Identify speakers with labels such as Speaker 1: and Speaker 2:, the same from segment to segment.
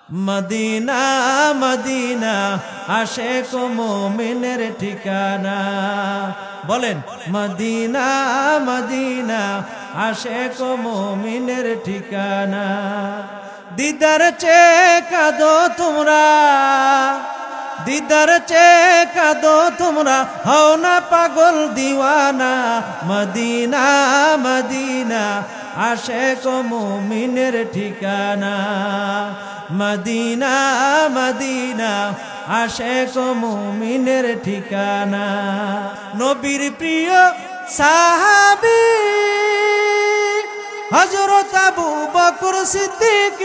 Speaker 1: Medina Medina আশিক মুমিনের ঠিকানা। বলেন মদিনা মদিনা আশিক মুমিনের ঠিকানা। দিদার চেয়ে কাঁদো তোমরা, দিদার চেয়ে কাঁদো তোমরা, হও না পাগল দিওয়ানা। মদিনা মদিনা আশিক মুমিনের ঠিকানা। মদিনা মদিনা আশিক মুমিনের ঠিকানা। নবীর প্রিয় সাহাবী হযরত আবু বকর সিদ্দিক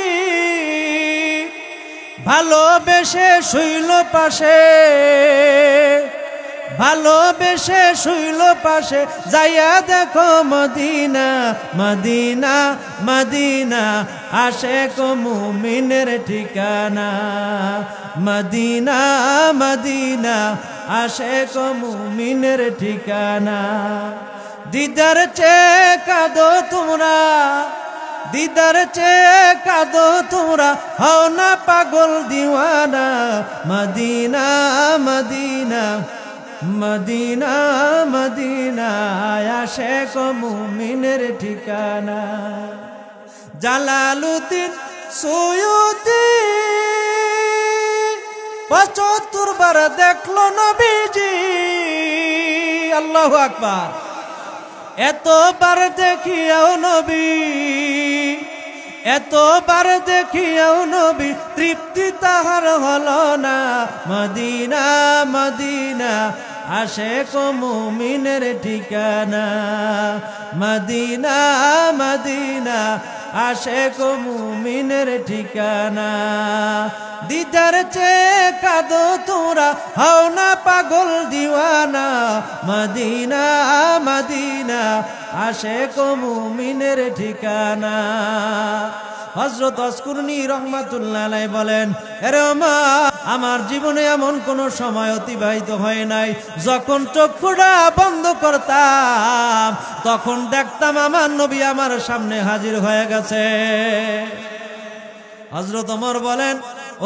Speaker 1: ভালোবেসে শুইল পাশে, ভালোবেসে শুইল পাশে, যাইয়া দেখো মদিনা। মদিনা মদিনা আশিক মুমিনের ঠিকানা। মদিনা মদিনা আশিক মুমিনের ঠিকানা। দিদার চেয়ে কাঁদো তোমরা, দিদার চেয়ে কাঁদো তোমরা, হও না পাগল দিওয়ানা। মদিনা মদিনা মদিনা মদিনা আশিক মুমিনের ঠিকানা। জালালউদ্দিন সুয়ুতি ৭৫ বার দেখলো নবীজি। আল্লাহু আকবার। এতবার দেখিয়াও নবী, এতবার দেখিয়াও নবী, তৃপ্তি তাহার হলো না। মদিনা মদিনা আশিক মুমিনের ঠিকানা। মদিনা মদিনা আশিক মুমিনের ঠিকানা। দিদার চেয়ে কাঁদো তোমরা, হও না পাগল দিওয়ানা। মদিনা মদিনা আশিক মুমিনের ঠিকানা। হযরত আশকুরনি রহমাতুল্লাহ আলাইহি বলেন, আরে আমার জীবনে এমন কোন সময় অতিবাহিত হয় নাই যখন চক্ষুটা বন্ধ করতাম তখন দেখতাম আমার নবী আমার সামনে হাজির হয়ে গেছে। হযরত ওমর বলেন,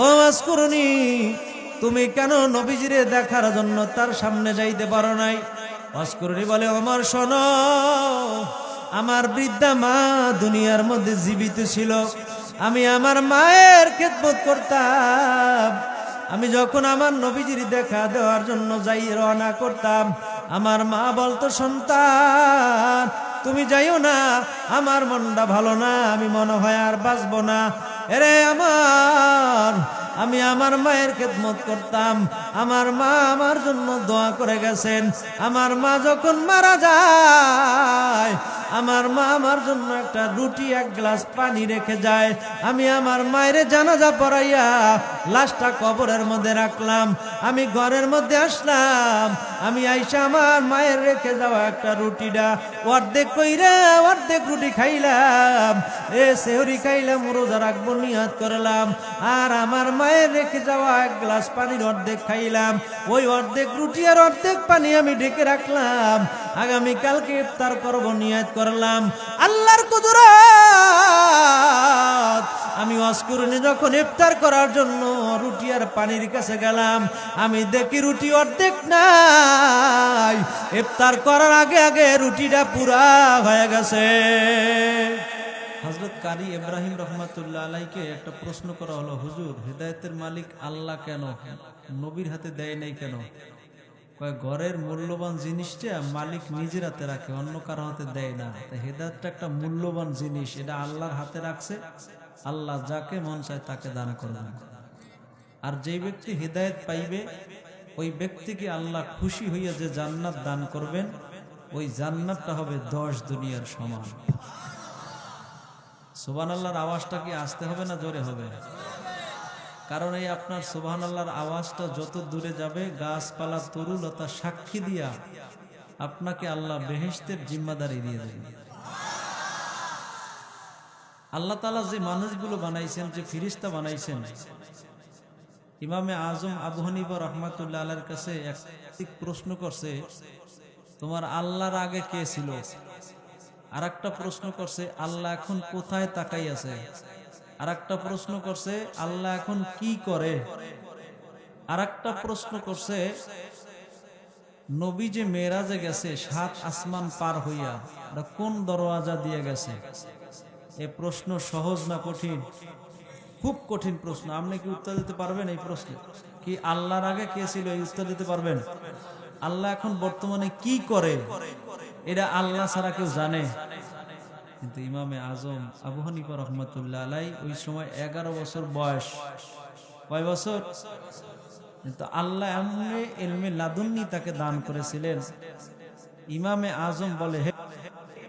Speaker 1: ও আশকুরনি, তুমি কেন নবীজিরে দেখার জন্য তার সামনে যাইতে পারো নাই? আশকুরনি বলে, ওমর শোনো, আমার বৃদ্ধা মা দুনিয়ার মধ্যে জীবিত ছিল, আমি আমার মায়ের খেদমত করতাম। আমি যখন আমার নবীজির দেখা দেওয়ার জন্য যাই রওনা করতাম, আমার মা বলতো, সন্তান তুমি যাইও না, আমার মনটা ভালো না, আমি মনে হয় আর বাঁচবো না। এরে আমি আমার মায়ের খেদমত করতাম, আমার মা আমার জন্য দোয়া করে গেছেন। আমার মা যখন মারা যায়, আমার মা আমার জন্য একটা রুটি এক গ্লাস পানি রেখে যায়। আমি আমার মায়ের জানাজা পড়াইয়া লাশটা কবরের মধ্যে রাখলাম। আমি ঘরের মধ্যে আসলাম, আমি আইসা আমার মায়ের রেখে যাওয়া একটা রুটিটা অর্ধেক কইরা অর্ধেক রুটি খাইলাম। সেহরি খাইলাম, রোজা রাখবো নিয়ত করলাম। আর আমার মায়ের রেখে যাওয়া এক গ্লাস পানির অর্ধেক খাইলাম। ওই অর্ধেক রুটি আর অর্ধেক পানি আমি ঢেকে রাখলাম, আগামী কালকে ইফতার করব নিয়ত করলাম। আল্লাহর কুদরত, আমি আশকুরনি যখন ইফতার করার জন্য রুটি আর পানির কাছে গেলাম, আমি দেখি রুটি অর্ধেক নাই। ইফতার করার আগে আগে রুটিটা পুরা হয়ে গেছে। হযরত কারি ইব্রাহিম রহমাতুল্লাহ আলাইকে একটা প্রশ্ন করা হলো, হুজুর, হেদায়েতের মালিক আল্লাহ কেন নবীর হাতে দেয় নাই কেন? কয়, ঘরের মূল্যবান জিনিসটা মালিক নিজের হাতে রাখে, অন্য কারো হাতে দেয় না। হেদায়েতটা একটা মূল্যবান জিনিস, এটা আল্লাহর হাতে রাখছে। আল্লাহ যাকে মন চায় তাকে দান করবেন। আর যেই ব্যক্তি হেদায়েত পাইবে ওই ব্যক্তিকে আল্লাহ খুশি হইয়া যে জান্নাত দান করবেন, ওই জান্নাতটা হবে 10 দুনিয়ার সমান। সুবহানাল্লাহর আওয়াজটা কি আসতে হবে না জোরে হবে? কারণ এই আপনার সুবহানাল্লাহর আওয়াজটা যত দূরে যাবে, গাছপালা তরুলতা সাক্ষী দিয়া আপনাকে আল্লাহ বেহেশতের জিম্মাদারি দিয়ে দেবেন। আল্লাহ তাআলা যে মানুষগুলো বানাইছেন, যে ফেরেশতা বানাইছেন, ইমামে আজম আবু হানিফা রাহমাতুল্লাহ আলাইহির কাছে এক প্রশ্ন করছে, তোমার আল্লাহর আগে কে ছিল? আর একটা প্রশ্ন করছে, আল্লাহ এখন কোথায় তাকাই আছে? আর একটা প্রশ্ন করছে আল্লাহ এখন কি করে। আর একটা প্রশ্ন করছে নবী যে মেরাজে গেছে 7 আসমান পার হইয়া কোন দরওয়াজা দিয়ে গেছে। এ প্রশ্ন সহজ না কঠিন? খুব কঠিন প্রশ্ন। আপনি কি উত্তর দিতে পারবেন এই প্রশ্নে? কি আল্লাহর আগে কে ছিল এই উত্তর দিতে পারবেন? আল্লাহ এখন বর্তমানে কি করে এটা আল্লাহ ছাড়া কেউ জানে। কিন্তু ইমামে আজম আবু হানিফা রহমাতুল্লাহ আলাইহি ওই সময় 11 বছর বয়স। কয় বছর? কিন্তু আল্লাহ এমনি ইলমে লাদুন্নি তাকে দান করেছিলেন। ইমামে আজম বলে, হে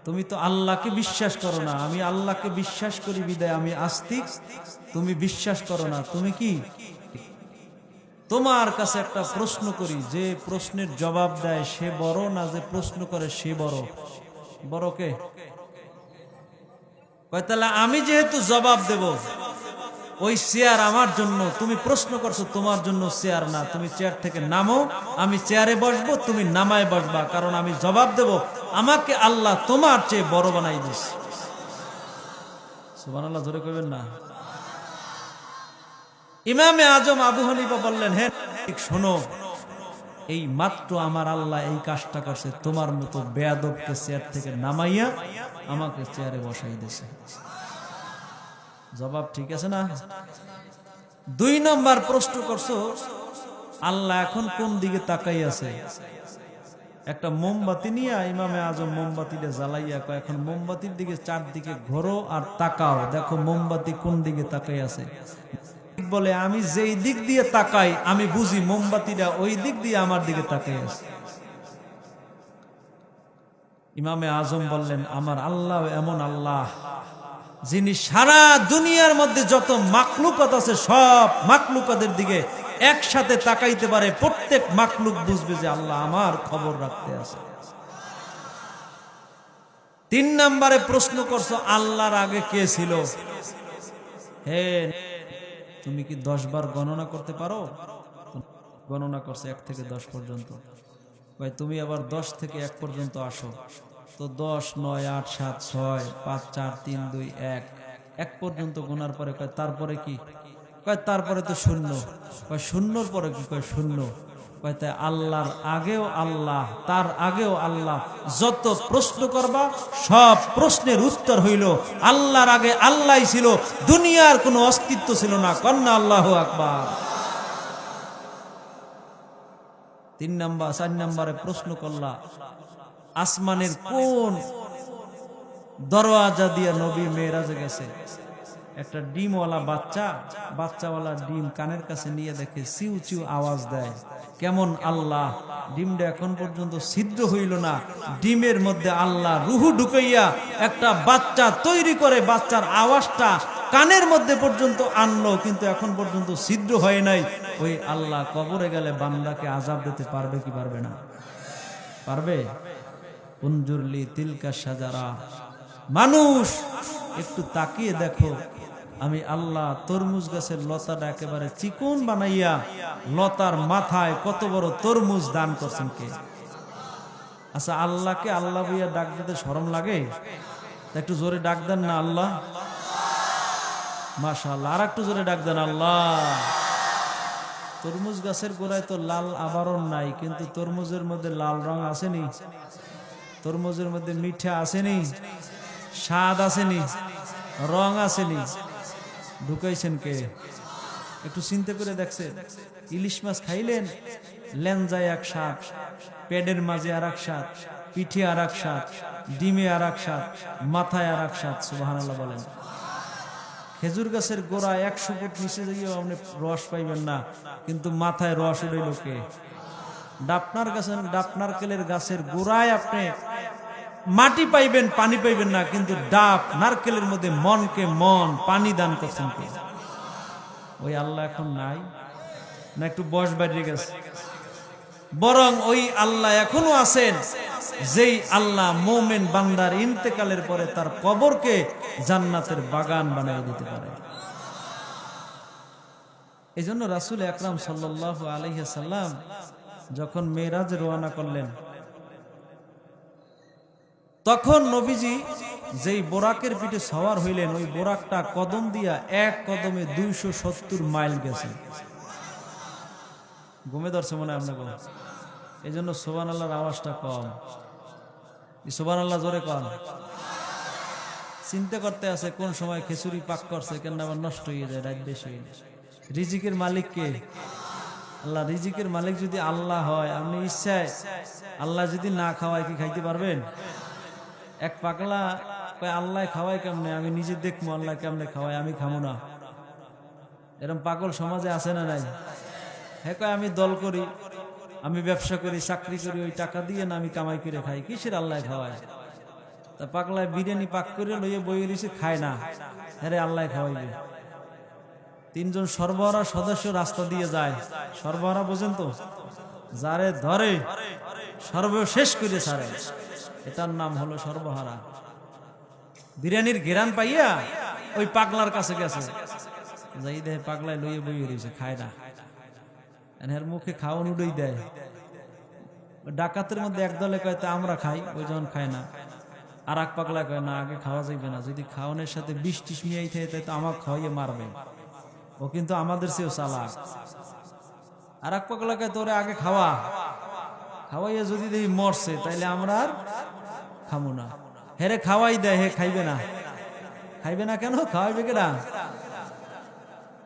Speaker 1: তুমি তো আল্লাহকে বিশ্বাস করো না, আমি আল্লাহকে বিশ্বাস করি বিদায় আমি আস্তিক, তুমি বিশ্বাস করো না। তুমি কি? তোমার কাছে একটা প্রশ্ন করি, যে প্রশ্নের জবাব দেয় সে বড় না যে প্রশ্ন করে সে বড়? বড় কে? কয় তাহলে আমি যেহেতু জবাব দেব, ওই চেয়ার আমার জন্য, তুমি প্রশ্ন করছো তোমার জন্য চেয়ার না, তুমি চেয়ার থেকে নামো, আমি চেয়ারে বসবো, তুমি নামায় বসবা, কারণ আমি জবাব দেব আমাকে আল্লাহ তোমার চেয়ে বড় বানাই দিস। সুবহানাল্লাহ, জোরে কইবেন না? ইমামে আজম আবু হানিফা বললেন, হে শোনো, এই মাত্র আমার আল্লাহ এই কাজটা করছে, তোমার মতো বেয়াদবকে চেয়ার থেকে নামাইয়া আমাকে চেয়ারে বসাই দিয়েছে। জবাব ঠিক আছে না? 2 নম্বর প্রশ্ন করছো আল্লাহ এখন কোন দিকে তাকাই আছে। একটা মোমবাতি নিয়ে ইমামে আজম মোমবাতিটা জ্বালাইয়া কয়, এখন মোমবাতির দিকে চারদিকে ঘোরো আর তাকাও, দেখো মোমবাতি কোন দিকে তাকাই আছে। বলে, আমি যেই দিক দিয়ে তাকাই আমি বুঝি মোমবাতিটা ওই দিক দিয়ে আমার দিকে তাকাই আছে। ইমামে আজম বললেন, আমার আল্লাহ এমন আল্লাহ যিনি সারা দুনিয়ার মধ্যে যত মাখলুকাত আছে সব মাখলুকাতের দিকে একসাথে তাকাইতে পারে, প্রত্যেক মাখলুক বুঝবে যে আল্লাহ আমার খবর রাখতে আছে। 3 নম্বরে প্রশ্ন করছো আল্লাহর আগে কে ছিল। হে তুমি কি 10 বার গণনা করতে পারো? গণনা করছে 1 থেকে 10 পর্যন্ত। ভাই তুমি আবার 10 থেকে 1 পর্যন্ত আসো, তো 10, 9, 8, 7, 6, 5, 4, 3, 2, 1 পর্যন্ত গোনার পরে কয় তারপরে কি? কয় তারপরে তো শূন্য। কয় শূন্যর পরে কি? কয় শূন্য। কয় তাই আল্লাহর আগেও আল্লাহ, তার আগেও আল্লাহ, যত প্রশ্ন করবা সব প্রশ্নের উত্তর হইল আল্লাহর আগে আল্লাহই ছিল, দুনিয়ার কোনো অস্তিত্ব ছিল না। কন্যা আল্লাহু আকবার। 3 নম্বর 4 নম্বরে প্রশ্ন করলা আসমানের কোন দরওয়াজা দিয়ে নবী মেরাজে গেছে। একটা ডিমওয়ালা বাচ্চাওয়ালা ডিম কানের কাছে নিয়ে দেখে চিউ চিউ আওয়াজ দেয়। কেমন আল্লাহ! ডিমটা এখন পর্যন্ত ছিদ্র হইল না, ডিমের মধ্যে আল্লাহ রুহু ঢুকাইয়া একটা বাচ্চা তৈরি করে বাচ্চার আওয়াজটা কানের মধ্যে পর্যন্ত আনলো, কিন্তু এখন পর্যন্ত ছিদ্র হয় নাই। ওই আল্লাহ কবরে গেলে বান্দাকে আযাব দিতে পারবে কি পারবে না? পারবে। উনজুরলি তিলকা সাজারা, মানুষ একটু তাকিয়ে দেখো, আমি আল্লাহ তরমুজ গাছের লতাটা একেবারে চিকন বানাইয়া লতার মাথায় কত বড় তরমুজ দান করছেন কে? আচ্ছা, আল্লাহকে আল্লাহ বইয়া ডাক দিতে শরম লাগে? একটু জোরে ডাক দেন না আল্লাহ। মাশাআল্লাহ, আর একটু জোরে ডাক দেন আল্লাহ। তরমুজ গাছের গোড়ায় তো লাল আবরণ নাই, কিন্তু তরমুজের মধ্যে লাল রং আসেনি, তরমুজের মধ্যে মিঠা আসেনি, স্বাদ আসেনি, রং আসেনি। ঢুকাইছেন কে? একটু চিন্তা করে দেখছেন? ইলিশ মাছ খাইলেন, লেঞ্জায় এক স্বাদ, পেটের মাঝে আর এক স্বাদ, পিঠে আর এক স্বাদ, ডিমে আর এক স্বাদ, মাথায় আর এক স্বাদ। সুবহানাল্লাহ বলেন। খেজুর গাছের গোড়া 100 ফুট নিচে গিয়েও আপনি রস পাইবেন না, কিন্তু মাথায় রস উড়াইল কে? ডাবনার কেলের গাছের গোড়ায় আপনি মাটি পাইবেন, পানি পাইবেন না, কিন্তু ডাব নারকেলের মধ্যে মনকে মন পানি দান করছেন কে? ওই আল্লাহ এখন নাই না, একটু বয়স বাড়িয়ে গেছে? বরং ওই আল্লাহ এখনো আছেন, যেই আল্লাহ মুমিন বান্দার ইন্তেকালের পরে তার কবরকে জান্নাতের বাগান বানিয়ে দিতে পারে। এই জন্য রাসূল আকরাম সাল্লাল্লাহু আলাইহি সাল্লাম যখন মেরাজে রওনা করলেন, তখন নবীজি যেই বোরাকের পিঠে সওয়ার হইলেন ওই বোরাকটা কদম দিয়া এক কদমে 270 মাইল গেছে। ঘুমে ধরছে মনে হয় আপনাকে, এই জন্য সুবহানাল্লাহর আওয়াজটা কম। সুবহানাল্লাহ জোরে কম। চিন্তা করতে আছে কোন সময় খিচুড়ি পাক করছে কেন আবার নষ্ট হয়ে যায়, রাত বেশি হয়ে যায়। রিজিকের মালিক কে? আল্লাহ। রিজিকের মালিক যদি আল্লাহ হয়, আপনি ইচ্ছায় আল্লাহ যদি না খাওয়ায় কি খাইতে পারবেন? এক পাগলা কয় আল্লাহ খাওয়ায় কেমনে, আমি নিজে দেখবো আল্লাহ কেমনে খাওয়ায়, আমি খাবো না। এরকম পাগল সমাজে আছে না নাই? হ্যাঁ কয় আমি দল করি, আমি ব্যবসা করি, চাকরি করি, ওই টাকা দিয়ে না আমি কামাই করে খাই, কিসের আল্লাহ খাওয়ায়? তা পাগলায় বিরিয়ানি পাক করে লইয়ে বই রয়েছে, খায় না, হ্যাঁ রে আল্লাহ খাওয়াইবে। তিনজন সর্বহারা সদস্য রাস্তা দিয়ে যায়। সর্বহারা বোঝেন তো, যারে ধরে সর্বশেষ করে ছাড়ে, এটার নাম হলো সর্বহারা। বিরিয়ানির ঘেরান পাইয়া ওই পাগলার কাছে গেছে, যাই দেহে পাগলায় লইয়ে বইয়ে রয়েছে, খায় না। এর মুখে খাওয়ান উড়েই দেয়। ডাকাতের মধ্যে একদলে কয় তা আমরা খাই, ওই যখন খায় না। আর এক পাগলা কয় না, আগে খাওয়া যাইবে না, যদি খাওয়ানোর সাথে 20-30 মিয়াই থাকে তাই তো আমাকে খাওয়াইয়ে মারবে, ও কিন্তু আমাদের চেয়েও চালাক। আর এক পাগলা কয় তোরে আগে খাওয়াইয়া যদি দেখি মরছে তাইলে আমরা আর খাবো না। হেরে খাওয়াই দেয়, হে খাইবে না। খাইবে না কেন? খাওয়াইবে কেনা?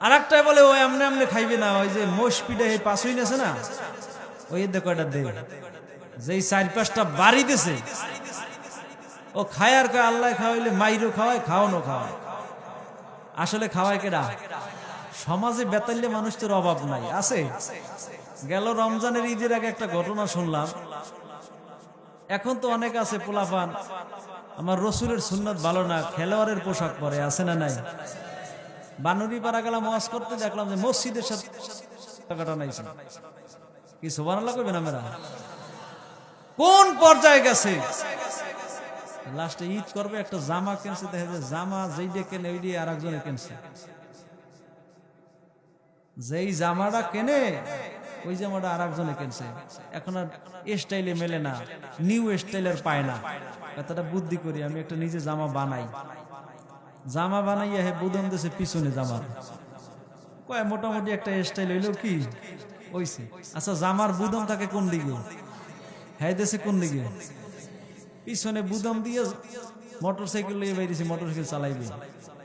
Speaker 1: আর একটাই বলে ওই এমনি এমনি খাইবে না, ওই যে মোষ পিঠে পাঁচই নেছে না, ওই দেখো এটা দে, যেই 4-5টা বাড়ি দিছে ও খায়। আর কয় আল্লাহ খাওয়াইলে মাইরও খাওয়ায়, খাওয়ানো খাওয়ায়। আসলে খাওয়ায় কেডা? সমাজে বেতাল্যে মানুষদের অভাব নাই, আছে। গেল রমজানের ঈদের আগে একটা ঘটনা শুনলাম। এখন তো অনেক আছে পোলাপান আমার রসুলের সুন্নাত ভালো না, খেলোয়াড়ের পোশাক পরে, আছে না নাই? বানুরি পাড়া গেলাম ওয়াজ করতে, দেখলাম যে মসজিদের সাথে টাকাটা নাইছে। কি সুবহানাল্লাহ কইবেন আমরা? কোন পর্যায়ে গেছে? লাস্টে ঈদ করবে, একটা জামা কিনছে, দেখা যায় জামা যেই দিয়ে কেনে ওই দিয়ে আর একজনে কিনছে। যেই জামাটা কেনে ওই জামাটা আর একজনে কিনছে। এখন আর স্টাইলে মেলে না, নিউ স্টাইলের পায় না। এতটা বুদ্ধি করি আমি একটা নিজে জামা বানাই। জামা বানাইয়া হে বুদন দেশে পিছনে জামা কয় মোটামুটি একটা স্টাইল হইলো কি হইছে। আচ্ছা জামার বুদম থাকে কোন দিকে? হ্যাঁ দেশে কোন দিকে? পিছনে বুদম দিয়ে মোটরসাইকেল লইয়ে বাইরেছে, মোটরসাইকেল চালাইবে।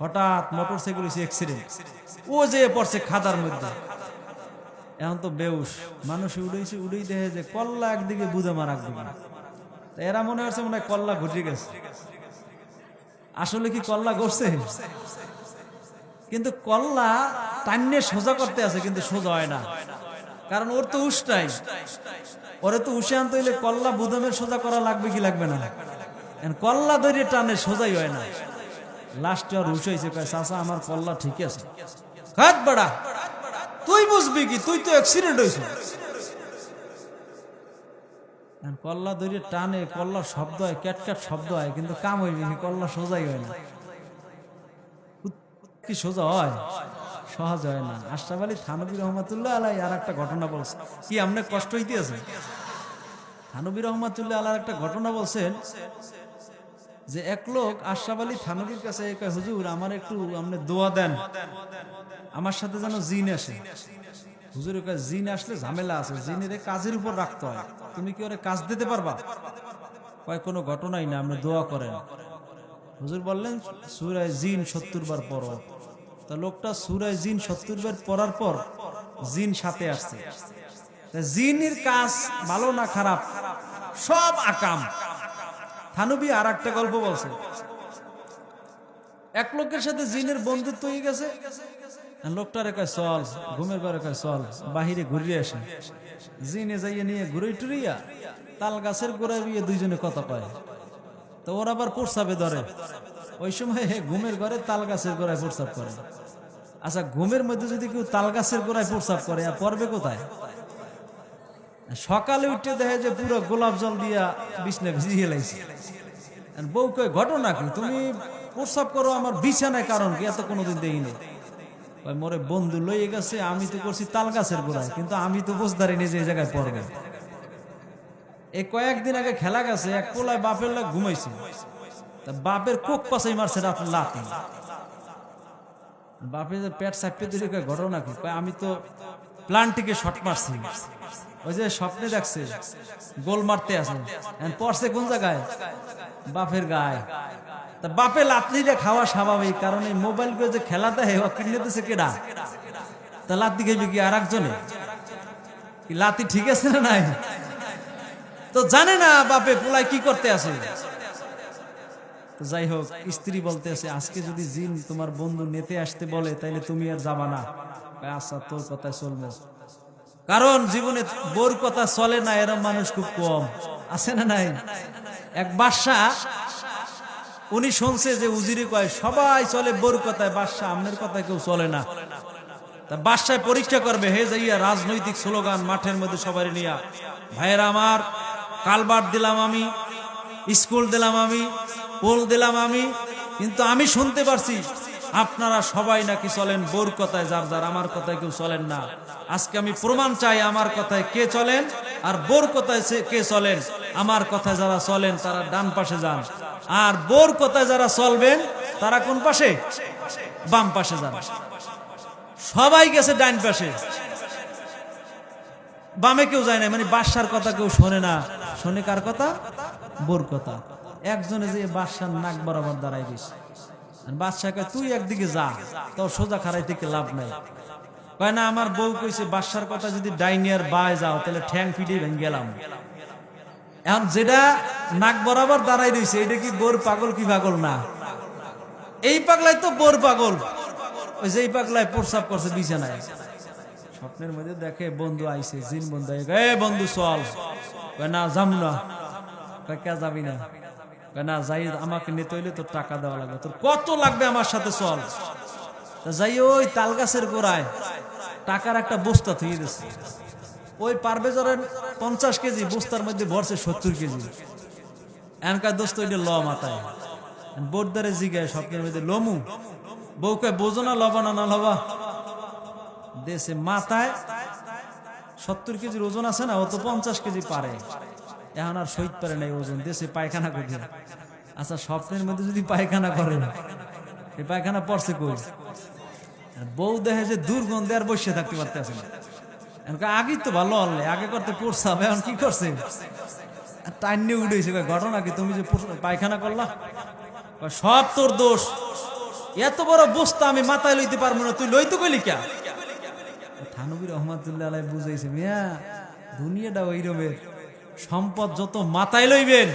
Speaker 1: হঠাৎ মোটরসাইকেল হয়েছে অ্যাক্সিডেন্ট, ও যে পড়ছে খাদার মধ্যে। এখন তো বেউস মানুষ উড়েছে, উড়েই দেখে যে কল্লা একদিকে বুদম আর একদিকে। এরা মনে হচ্ছে মনে হয় কল্লা ঘুরে গেছে। আসলে কি কল্লা ঘটছে? কিন্তু কল্লা টান্নে সোজা করতে আছে, কিন্তু সোজা হয় না, কারণ ওর তো উষ্টাই। ওরে তো উষে আনতে হইলে কল্লা বুদমের সোজা করা লাগবে কি লাগবে না? কল্লা ধরে টানে সোজাই হয় না। লাস্টে আর উষাইছে, কয় চাচা আমার কল্লা ঠিক আছে। হাত বাড়া, তুই বুঝবি কি? তুই তো অ্যাক্সিডেন্ট হয়েছে। কল্লা ধরে টানে, কল্লার শব্দ হয়, ক্যাটক্যাট শব্দ হয়, কিন্তু কাম হইবে কি? কল্লা সোজাই হয় না। কি সোজা হয়? সহজ হয় না। আশরাফ আলী থানভী রহমাতুল্লাহ আলাই আর একটা ঘটনা বলছে, কি আমনে কষ্ট হইতে আছে? থানভী রহমাতুল্লাহ আলাই একটা ঘটনা বলছেন যে এক লোক আশরাফ আলী থানভীর কাছে কয়, হুজুর আমার একটু আপনি দোয়া দেন, আমার সাথে যেন জিন আসে। হুজুর কয় জিন আসলে ঝামেলা আছে, জিনের কাজের উপর রাখতে হয়, তুমি কি ওরে কাজ দিতে পারবা? কয় কোনো ঘটনাই না, আপনি দোয়া করেন। হুজুর বললেন সূরা জিন 70 বার পড়ো। তা লোকটা সূরা জিন 70 বার পড়ার পর জিন সাথে আসছে। জিনের কাজ ভালো না খারাপ সব আকাম। থানভী আর একটা গল্প বলছে, এক লোকের সাথে জিনের বন্ধুত্ব হয়ে গেছে। লোকটারে কয় চল, ঘুমের ঘরে কয় চল বাহিরে ঘুরিয়ে আসে। জিনে যাইয়ে নিয়ে ঘুরে টুরিয়া তাল গাছের গোড়ায় গিয়ে দুইজনে কথা কয়। তো ওর আবার প্রস্রাবে ধরে। ওই সময় ঘুমের ঘরে তাল গাছের গোড়ায় প্রস্রাব করে। আচ্ছা ঘুমের মধ্যে যদি কেউ তাল গাছের গোড়ায় প্রস্রাব করে, আর পড়বে কোথায়? সকালে উঠে দেখে যে পুরো গোলাপ জল দিয়া বিছনা ভিজিয়ে লাইছে। বউ কয় ঘটনা কি? তুমি প্রস্রাব করো আমার বিছানায়, কারণ কি? এত কোনোদিন দেখিনি। মোরে বন্ধু লইয়ে গেছে, আমি তো করছি তাল গাছের গোড়ায়, কিন্তু আমি তো বুঝদারি নিয়ে যে জায়গায় পড়বে। এই কয়েকদিন আগে খেলা গেছে, এক পোলায় বাপের লাগ ঘুমাইছে। বাপের কোক পাশাই মারছে লাথি। বাপে যে পেট চাপতে দিলে ঘটনা কি, আমি তো প্লান্টিকে শট মারছি। ওই যে স্বপ্নে দেখছে গোল মারতে আছে, পড়ছে কোন জায়গায়? বাপের গায়ে। তা বাপে লাথিটা খাওয়া স্বাভাবিক, কারণ এই মোবাইল করে যে খেলা দেয় কিনে দিছে কেডা? তা লাথি খাইবে কি আর একজনে? লাথি ঠিক আছে না নাই? তো জানে না বাপে পোলায় কি করতে আছে। যাই হোক, স্ত্রী বলতে আছে আজকে যদি জিন তোমার বন্ধু নেতে আসতে বলে তাইলে তুমি আর যাবা না। আচ্ছা তোর কথায় চলবো, কারণ জীবনে বোর কথা চলে না এরকম মানুষ খুব কম আছে না নাই? এক বাদশা, উনি শুনছে যে উজিরে কয় সবাই চলে বোর কথায়, বাদশা আমনের কথায় কেউ চলে না। তা বাদশায় পরীক্ষা করবে, হে যাইয়া রাজনৈতিক স্লোগান মাঠের মধ্যে সবাই নিয়া, ভাইয়েরা আমার, কালভার্ট দিলাম আমি, স্কুল দিলাম আমি, পোল দিলাম আমি, কিন্তু আমি শুনতে পারছি আপনারা সবাই নাকি চলেন বোর কথায়, যার যার আমার কথায় কেউ চলেন না। আজকে আমি প্রমাণ চাই আমার কথায় কে চলেন আর বোর কথায় কে চলেন। আমার কথায় যারা চলেন তারা ডান পাশে যান, আর বোর কথায় যারা চলবেন তারা কোন পাশে? বাম পাশে যান। সবাই গেছে ডান পাশে, বামে কেউ যায় না। মানে বাদশার কথা কেউ শোনে না, শোনে কার কথা? বোর কথা। একজনে যে বাদশার নাক বরাবর দাঁড়াই দিছে। বাদশা কয় তুই একদিকে যা, তো সোজা খারাই থেকে লাভ নাই। কয় না, আমার বউ কইছে বাদশার কথা যদি ডাইনিয়ার বায় যাও তাহলে ঠ্যাং পিটে ভেঙে গেলাম। এখন যেটা নাক বরাবর দাঁড়াই দিয়েছে এটা কি বোর পাগল কি পাগল না? এই পাগলাই তো বোর পাগল। ওই যে এই পাগলায় প্রস্রাব করছে বিছানায়, স্বপ্নের মধ্যে দেখে বন্ধু আইছে, জিন বন্ধু। এ বন্ধু চল। কয় না যাম না। কয় কে যাবি না? কয় না যাই, আমাকে নিতে হইলে তোর টাকা দেওয়া লাগবে। তোর কত লাগবে আমার সাথে চল। যাই ওই তাল গাছের গোড়ায় টাকার একটা বস্তা থুয়ে দিচ্ছে। ওই পারভেজরের 50 কেজি বস্তার মধ্যে ভরছে 70 কেজি। এনকা দোস্ত ওইটা ল মাথায়। বোর্দারে জিগায় স্বপ্নের মধ্যে লমু। বউকে বোঝো না লবা না লবা দেশে মাথায় 70 কেজির ওজন আছে না, ও তো 50 কেজি পারে। এখন আর সইতে পারে নাই ওজন, দেশে পায়খানা করে। আচ্ছা স্বপ্নের মধ্যে যদি পায়খানা করে, এই পায়খানা পড়ছে কই? বউ দেখে যে দুর্গন্ধে আর বসে থাকতে পারতেছে না। আগে তো ভালো হলে আগে করতে পড়ছাম, এখন কি করছে? টাইন নিয়ে উঠেছে। ঘটনা কি, তুমি যে পায়খানা করলা? সব তোর দোষ। এত বড় বস্তা আমি মাথায় লইতে পারবো না, তুই লইতে কইলি কে? থানবী রহমাতুল্লাহ আলাইহি বুঝাইছে, মিয়া দুনিয়াটা ওই রকমের, সম্পদ যত মাথায় লইবেন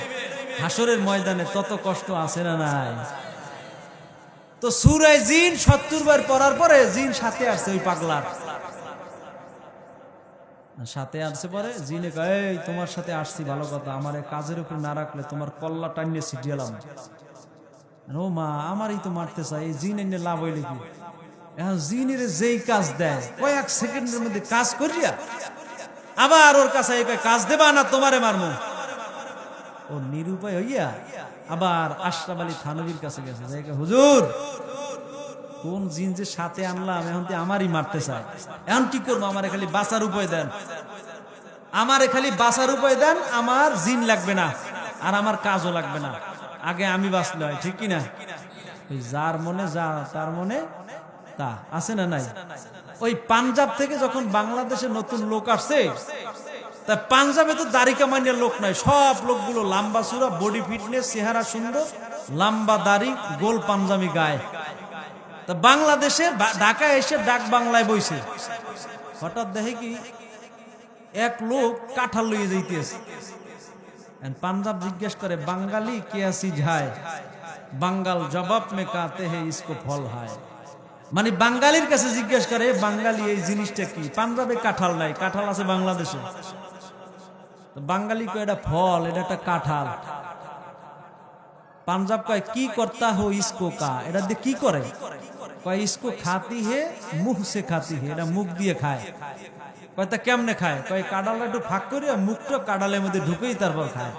Speaker 1: হাসরের ময়দানে তত কষ্ট আছে না নাই? তো সূরা জিন 70 বার পড়ার পরে জিন সাথে আসছে, ওই পাগলার সাথে আসছে। পরে জিনে কয় এই তোমার সাথে আসছি ভালো কথা, আমার কাজের উপর না রাখলে তোমার কল্লা টানিয়ে ছিটিয়ালাম। ও মা, আমারই তো মারতে চাই, এই জিন এনে লাভ হইলে কি? এখন জিনের যেই কাজ দেয় কয়েক সেকেন্ডের মধ্যে কাজ করিয়া আবার ওর কাছে কাজ দেবা না তোমারে মারমু। ও নিরুপায় হইয়া আবার আশরাফ আলী থানবীর কাছে গেছে। হুজুর, কোন জিন যে সাথে আনলাম, এখন তো আমারই মারতে চায়, এখন কি করবো? আমারে খালি বাঁচার উপায় দেন, আমারে খালি বাঁচার উপায় দেন। আমার জিন লাগবে না আর আমার কাজও লাগবে না, আগে আমি বাঁচলে হয়, ঠিক কিনা? যার মনে যা তার মনে তা, আছে না নাই? ওই পাঞ্জাব থেকে যখন বাংলাদেশে নতুন লোক আসছে, তা পাঞ্জাবে তো দাড়ি কামাইনের লোক নাই, সব লোকগুলো লম্বা চূড়া, বডি ফিটনেস, চেহারা সুন্দর, লম্বা দাড়ি, গোল পাঞ্জাবি গায়ে। তা বাংলাদেশে ঢাকায় এসে ডাক বাংলায় বইছে। হঠাৎ দেখে কি এক লোক কাঁঠাল লইয়ে যাইতেছে। পাঞ্জাব জিজ্ঞেস করে, বাঙালি কে আসি যায়? বাঙ্গাল জবাব মে কাতে হে ইসকো ফল হয়। মানে বাঙালির কাছে জিজ্ঞেস করে, বাঙালি এই জিনিসটা কি? পাঞ্জাবে কাঁঠাল নাই, কাঁঠাল আছে বাংলাদেশে। বাঙালি কয় এটা ফল, এটা একটা কাঁঠাল। পাঞ্জাব কয় কি করতা হো ইসকো কা, এটা দিয়ে কি করে? কয় ইসকো খাতি হে মুখ সে খাতি হে, এটা মুখ দিয়ে খায়। কয় তা কেমনে খায়? কয় কাঁঠালটা একটু ফাঁক করিয়া মুখটা কাঁঠালের মধ্যে ঢুকেই তারপর খায়।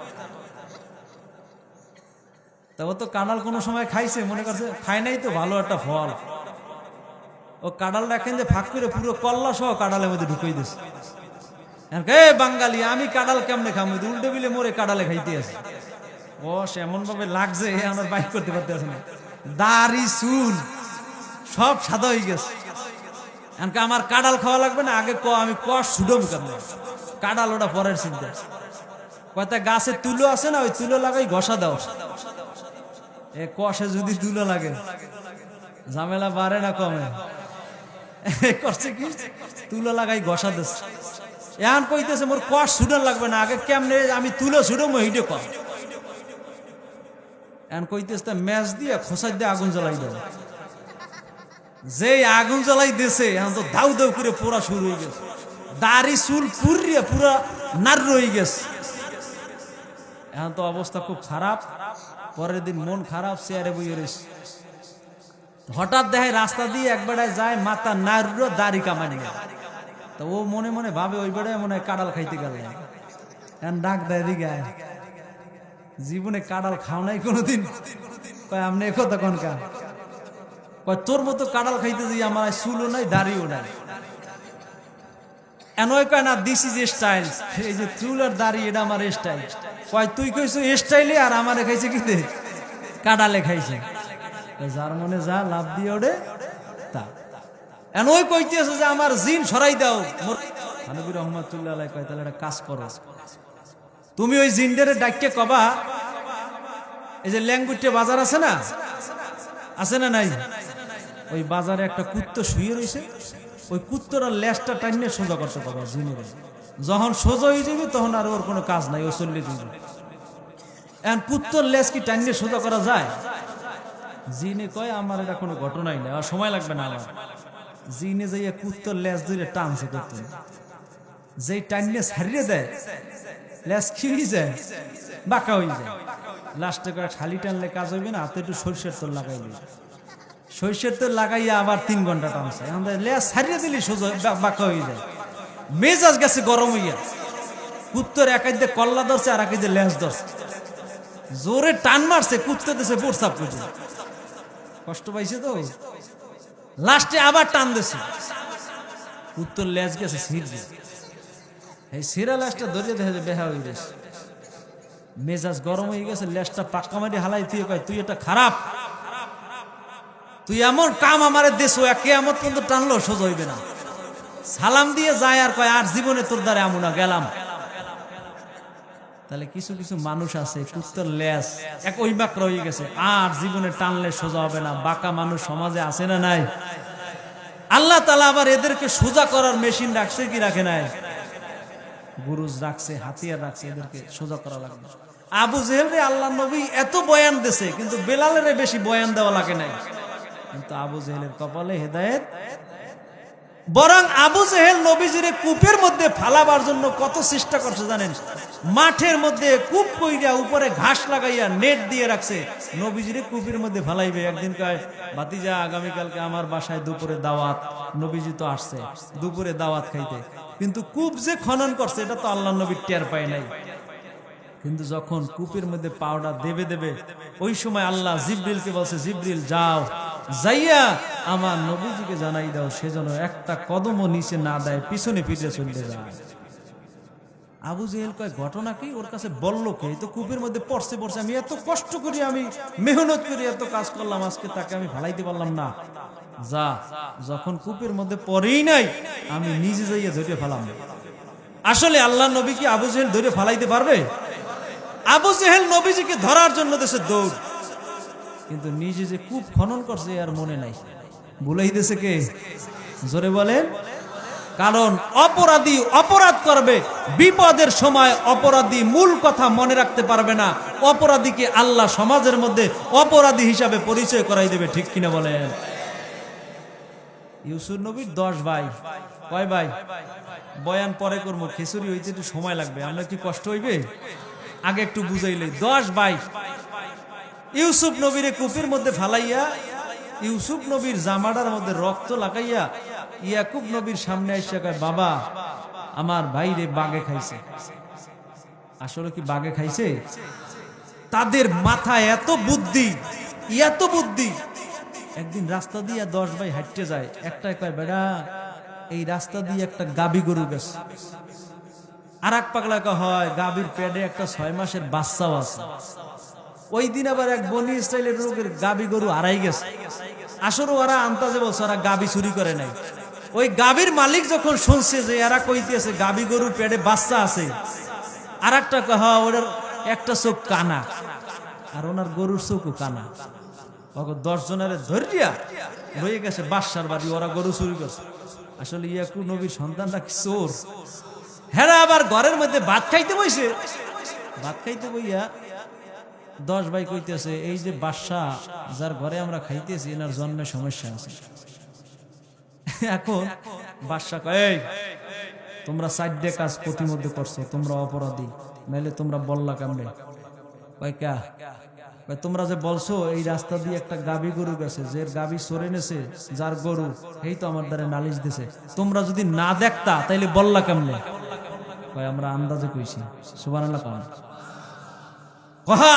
Speaker 1: তা ও তো কাঁঠাল কোনো সময় খাইছে, মনে করছে খায় নাই তো, ভালো একটা ফল। ও কাঁঠালটা এখন যে ফাঁক করে পুরো কল্লা সহ কাঁঠালের মধ্যে ঢুকেই দিচ্ছে। বাঙালি আমি কাঁঠাল কেমনে খাবো? উল্টে বিলে মোরে কাঁঠালে খাইতে আছে। কষ এমন ভাবে লাগছে আমার বাইক করতে পারতেছে না, দাড়ি চুল সব সাদা হয়ে গেছে। এমনকি আমার কাঁড়াল খাওয়া লাগবে না, আগে আমি কষ ছুডম কেন, কাঁড়াল ওটা পরের চিন্তা। কয়টা গাছে তুলো আছে না, ওই তুলো লাগাই ঘষা দাও, এ কষে যদি তুলো লাগে ঝামেলা বাড়ে না কমে। করছে কি তুলো লাগাই ঘষা দিচ্ছে। এখন কইতেছে মোর কষ ছুডন লাগবে না, আগে কেমনে আমি তুলো ছুডম হিডে কর। এখন কইতেছে ম্যাচ দিয়ে খোঁচাই দিয়ে আগুন জ্বালাই দেবে। যে আগুন জ্বালাই দিয়েছে এখন তো দাউ দাউ করে পোড়া শুরু হয়ে গেছে, দাড়ি চুল পুরিয়ে পুরা নার রয়ে গেছে। এখন তো অবস্থা খুব খারাপ। পরের দিন মন খারাপ, চেয়ারে বইয়ে রয়েছে। হঠাৎ দেখে রাস্তা দিয়ে এক বেড়ায় যায়, মাথা নাড়ুরো দাড়ি কামানি গেল। তো ও মনে মনে ভাবে ওই বেড়ায় মনে হয় কাঁড়াল খাইতে গেল। এখন ডাক দেয় দিকে, জীবনে কাঁড়াল খাও নাই কোনোদিন? কয় আপনি একথা কোন কা? কয় তোর মতো কাঁড়াল খাইতে যাই আমার চুলও নাই দাড়িও নাই। এনয় কয় না দিস ইজ স্টাইল, এই যে চুল আর দাড়ি এটা আমার স্টাইল। কয় তুই কইছো স্টাইলে আর আমারে খাইছে কি দে কাঁড়ালে খাইছে। যার মনে যা লাভ দিয়ে ওড়ে তা। এনয় কইতেছে যে আমার জিন সরাই দাও। হানবী রহমাতুল্লাহ আলাইহি কয় তাহলে একটা কাজ করো, তুমি ওই জিনদের ডাককে কবা, এই যে ল্যাঙ্গুইটে বাজার আছে না, আছে না নাই, ওই বাজারে একটা কুত্তো শুয়ে রয়েছে, ওই কুত্তরা লেজটা টাইনে সোজা করতে পারবে জিনের। যখন সোজা হয়ে যাবে তখন আর ওর কোনো কাজ নাই, ও চললে যাবে। এখন কুত্তর লেজ কি টাইনে সোজা করা যায়? জিনে কয় আমার এটা কোনো ঘটনাই নাই, আর সময় লাগবে না আমার। জিনে যাইয়া কুত্তর লেজ ধরে টানছে করতে, যেই টাইনে ছাড়িয়ে দেয় লেজ কি হয়ে যায়, বাঁকা হয়ে যায়। লাস্টে করে খালি টানলে কাজ হইবে না, হাতে একটু সরিষার তেল লাগাইলে, সরিষার তেল লাগাইয়া আবার 3 ঘন্টা টানছে। লেজ ছাড়িয়ে দিলি সোজা বাঁকা হয়ে যায়। মেজাজ গেছে গরম হইয়া, কুত্তর একাই দিয়ে কল্লা ধরছে আর একাই দিয়ে লেজ ধরছে, জোরে টান মারছে, কুত্তর দেশে প্রস্তাব করছে, কষ্ট পাইছে তো। লাস্টে আবার টান দিছে, কুত্তর লেজ গেছে ছিঁড়ছে। এই সিরা লেজটা ধরিয়ে দেখে বেহা হয়ে গেছে, মেজাজ গরম হয়ে গেছে, লেজটা পাক্কা মারি হালাই তুই কয় তুই এটা খারাপ, তুই এমন কাম আমারে দেশ কেয়ামত কিন্তু টানলো সোজা হইবে না। সালাম দিয়ে যায় আর কয় আর জীবনে তোর দ্বারা এমন না গেলাম। তাহলে কিছু কিছু মানুষ আছে কুত্তর লেজ এক ওই বাঁকড়া হয়ে গেছে, আর জীবনে টানলে সোজা হবে না। বাঁকা মানুষ সমাজে আছে না নাই? আল্লাহ তাআলা আবার এদেরকে সোজা করার মেশিন রাখছে কি রাখে নাই? গুরুজ রাখছে, হাতিয়ার রাখছে, এদেরকে সোজা করা লাগবে। আবু জেহেল রে আল্লাহ নবী এত বয়ান দিছে, কিন্তু বেলালের বেশি বয়ান দেওয়া লাগে নাই। কিন্তু আবু জেহেলের কপালে হেদায়েত। বরং আবু জেহেল নবীজিরে কূপের মধ্যে ফালাবার জন্য কত চেষ্টা করছে জানেন? মাঠের মধ্যে কূপ কইরা উপরে ঘাস লাগাইয়া নেট দিয়ে রাখছে, নবীজিরে কূপের মধ্যে ফালাইবে। একদিন কয় ভাতিজা আগামীকালকে আমার বাসায় দুপুরে দাওয়াত, নবীজি তো আসছে দুপুরে দাওয়াত খাইতে। কিন্তু কূপ যে খনন করছে এটা তো আল্লাহ নবী টের পায় নাই। কিন্তু যখন কূপের মধ্যে পাউডার দেবে দেবে, ওই সময় আল্লাহ জিবরিলকে বলছে, জিবরিল যাও, যাইয়া আমার নবীজিকে জানাই দাও সেজন্য একটা কদমও নিচে না দেয়, পিছনে পিঠে চলে যায়। আবু জেহেল কয় ঘটনা কি? ওর কাছে বললো কে? তো কূপের মধ্যে পড়ছে, আমি এত কষ্ট করি, আমি মেহনত করি, এত কাজ করলাম, আজকে তাকে আমি ভালাইতে পারলাম না। যা, যখন কূপের মধ্যে পড়েই নাই আমি নিজে যাইয়া ধরে ফেলাম। আসলে আল্লাহ নবী কি আবু জেহেল ধরে ফালাইতে পারবে? আবু জেহেল নবীজিকে ধরার জন্য দেশে দৌড়, কিন্তু নিজে যে কূপ খনন করছে আর মনে নাই। ভুলাই দিয়েছে কে? জোরে বলেন। কারণ অপরাধী অপরাধ করবে, বিপদের সময় অপরাধী মূল কথা মনে রাখতে পারবে না। অপরাধীকে আল্লাহ সমাজের মধ্যে অপরাধী হিসাবে পরিচয় করাই দেবে, ঠিক কিনা বলেন? ইউসুফ নবীর 10 ভাই। কয় ভাই? বয়ান পরে করবো, খিচুড়ি হইতে একটু সময় লাগবে, আমরা কি কষ্ট হইবে? আগে একটু বুঝাইলে। 10 ভাই ইউসুফ নবীরে কূপের মধ্যে ফালাইয়া, ইউসুফ নবীর জামাটার মধ্যে রক্ত লাগাইয়া ইয়াকুব নবীর সামনে এসে কয়, বাবা আমার ভাইরে বাঘে খাইছে। আসলে কি বাঘে খাইছে? তাদের মাথায় এত বুদ্ধি, এত বুদ্ধি। একদিন রাস্তা দিয়ে 10 ভাই হাঁটতে যায়, একটাই কয়, বেড়া এই রাস্তা দিয়ে একটা গাভী গরু গেছে। আর এক পাগলা কয়, হয় গাভীর পেটে একটা 6 মাসের বাচ্চাও আছে। ওই দিন আবার এক বনি ইসরায়েলের লোকের গাবি গরু হারাই গেছে। আসলে ওরা আন্তাজে বলছে ওরা গাবি চুরি করে নাই। ওই গাবির মালিক যখন শুনছে যে এরা কইতেছে গাবি গরুর পেটে বাচ্চা আছে, আর একটা ওটার একটা চোখ কানা, আর ওনার গরুর চোখও কানা। 10 জনের ধরিয়া রয়ে গেছে বাদশার বাড়ি, ওরা গরু চুরি করছে। আসলে ইয়াকুব নবীর সন্তানরা কি চোর? হ্যাঁ, আবার ঘরের মধ্যে ভাত খাইতে বইছে। ভাত খাইতে বইয়া 10 ভাই কইতেছে এই যে বাদশাহ যার ঘরে আমরা খাইতেছি এনার জন্মে সমস্যা আছে। এখন বাদশাহ কয় এই তোমরা 4টে কাজ প্রতিমধ্যে করছো, তোমরা অপরাধী, নাইলে তোমরা বললা কেমনে? কয় কা? তোমরা যে বলছো এই রাস্তা দিয়ে একটা গাবি গরু গেছে, যে গাবি চরে নেছে যার গরু, এই তো আমার দ্বারা নালিশ দিছে। তোমরা যদি না দেখতা তাইলে বললা কেমনে? কয় আমরা আন্দাজে কইছি। সুবহানাল্লাহ কোন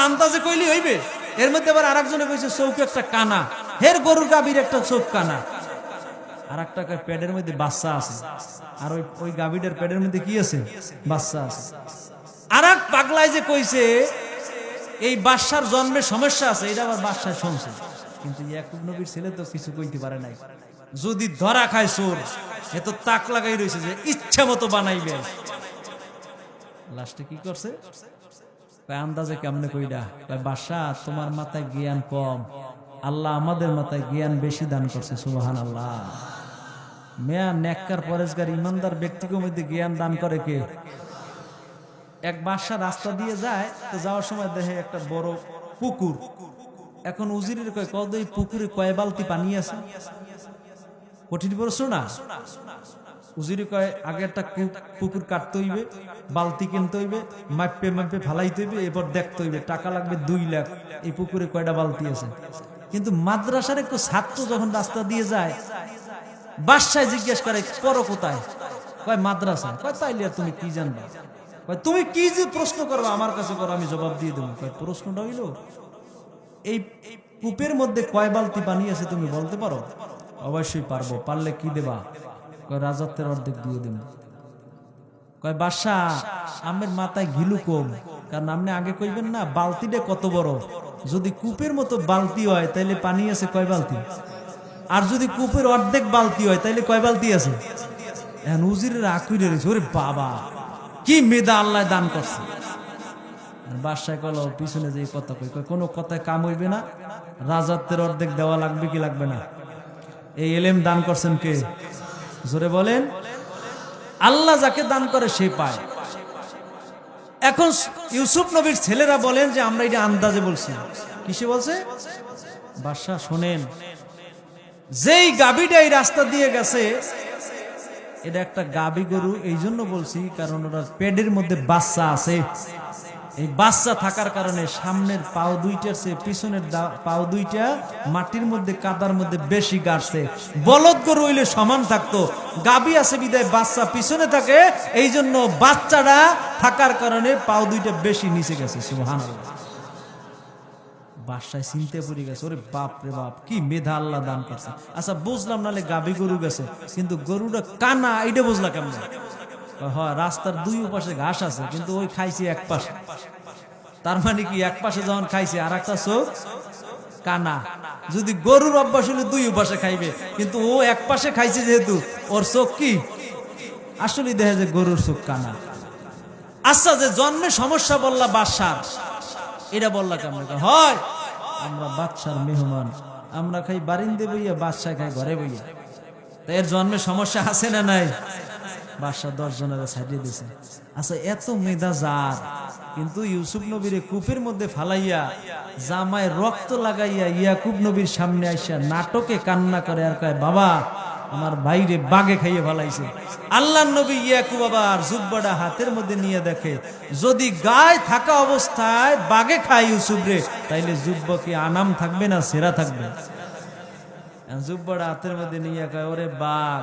Speaker 1: আন্দাজে কইলি হইবে? এর মধ্যে আবার আরেকজনে কইছে চৌক একটা কানা, হের গরুর গাবির একটা চোখ কানা, আর একটা পেটের মধ্যে বাচ্চা আছে, আর ওই গাবিটার পেটের মধ্যে কি আছে? বাচ্চা আছে। আর এক পাগলায় যে কইছে এই বাদশার জন্মে সমস্যা আছে, এটা আবার বাদশা শুনছে। কিন্তু ইয়াকুব নবীর ছেলে তো কিছু কইতে পারে নাই। যদি ধরা খায় চোর, এ তো তাক লাগাই রয়েছে যে ইচ্ছা মতো বানাইবে। লাস্টে কি করছে? আন্দাজে কেমনে কইরা? বাদশা তোমার মাথায় জ্ঞান কম, আল্লাহ আমাদের মাথায় জ্ঞান বেশি দান করছে। সুবহানাল্লাহ। মেয়া নেককার পরেশগার ইমানদার ব্যক্তিকে মধ্যে জ্ঞান দান করে কে? এক বাদশা রাস্তা দিয়ে যায়, তো যাওয়ার সময় দেখে একটা বড় পুকুর। এখন উজিরের কয় কদ এই পুকুরে কয় বালতি পানি আছে? কঠিন প্রশ্ন না? উজিরে কয় আগে একটা পুকুর কাটতে হইবে, বালতি কিনতে হইবে, মাপে মাপে ফালাইতে হইবে, এরপর দেখতে হইবে টাকা লাগবে 2 লাখ, এই পুকুরে কয়টা বালতি আছে। কিন্তু মাদ্রাসার একটু ছাত্র যখন রাস্তা দিয়ে যায়, বাদশায় জিজ্ঞেস করে পড়ো কোথায়? কয় মাদ্রাসা। কয় তাইলে আর তুমি কি জানবা? কয় তুমি কি যে প্রশ্ন করবা আমার কাছে করো, আমি জবাব দিয়ে দেবো। কয় প্রশ্নটা হইল এই কূপের মধ্যে কয় বালতি পানি আছে তুমি বলতে পারো? অবশ্যই পারবো। পারলে কি দেবা? কয় রাজত্বের অর্ধেক দিয়ে দেব। কয় বাদশা আমের মাথায় ঘিলু কম, কারণ আপনি আগে কইবেন না বালতিটা কত বড়। যদি কূপের মতো বালতি হয় তাইলে পানি আছে কয় বালতি? আর যদি কূপের অর্ধেক বালতি হয় তাইলে কয় বালতি আছে? এখন উজিরের আকুইরে রয়েছে, ওরে বাবা কি মেধা আল্লাহ দান করছে। বাদশায় কল পিছনে যে কথা কই, কোনো কথায় কাম হইবে না, রাজত্বের অর্ধেক দেওয়া লাগবে কি লাগবে না? এই এলেম দান করছেন কে? জোরে বলেন। আল্লাহ যাকে দান করে সে পায়। এখন ইউসুফ নবীর ছেলেরা বলেন যে আমরা এটা আন্দাজে বলছি। কিসে বলছে? বাদশা শোনেন, যেই গাবিটা এই রাস্তা দিয়ে গেছে এটা একটা গাবি গরু, এই জন্য বলছি কারণ ওটার পেটের মধ্যে বাচ্চা আছে। এই বাচ্চা থাকার কারণে সামনের পাও 2টার চেয়ে পিছনের পাও 2টা মাটির মধ্যে কাদার মধ্যে বেশি গাড়ছে। বলদ গরু হইলে সমান থাকতো, গাবি আছে বিদায় বাচ্চা পিছনে থাকে, এই জন্য বাচ্চাটা থাকার কারণে পাও 2টা বেশি নিচে গেছে। সুবহানাল্লাহ। বাদশায় চিনতে পড়ে গেছে, ওরে বাপ রে বাপ কি মেধা আল্লাহ দান করছে। আচ্ছা বুঝলাম, নালে গাবি গরু গেছে, কিন্তু গরুটা কানা এইটা বুঝলা কেমন? হয় রাস্তার 2 পাশে ঘাস আছে, কিন্তু ওই খাইছে এক পাশে। তার মানে কি এক পাশে যখন খাইছে আর একটা চোখ কানা। যদি গরুর অভ্যাস হলে 2 পাশে খাইবে, কিন্তু ও এক পাশে খাইছে যেহেতু ওর চোখ কি আসলে দেখে যে গরুর চোখ কানা। আচ্ছা যে জন্মে সমস্যা বললা বাদশার, এটা বললা কেমন? হয় আমরা বাদশার মেহমান, আমরা খাই বারিন্দে বইয়া, বাদশা খাই ঘরে বইয়া। তা এর জন্মে সমস্যা আছে না নাই? বাদশা 10 জনের ছাড়িয়ে দিছে। আচ্ছা এত মেধা যার, কিন্তু ইউসুফ নবীর কূপের মধ্যে ফালাইয়া জামায় রক্ত লাগাইয়া ইয়াকুব নবীর সামনে আইসা নাটকে কান্না করে আর কয় বাবা আমার ভাইরে বাগে খাইয়ে ফালাইছে। আল্লাহর নবী ইয়াকুব আবার জুব্বাটা হাতের মধ্যে নিয়ে দেখে, যদি গায়ে থাকা অবস্থায় বাগে খায় ইউসুফ রে, তাইলে জুব্বা কি আনাম থাকবে না সেরা থাকবে? জুব্বাটা হাতের মধ্যে নিয়ে কয় ওরে বাঘ,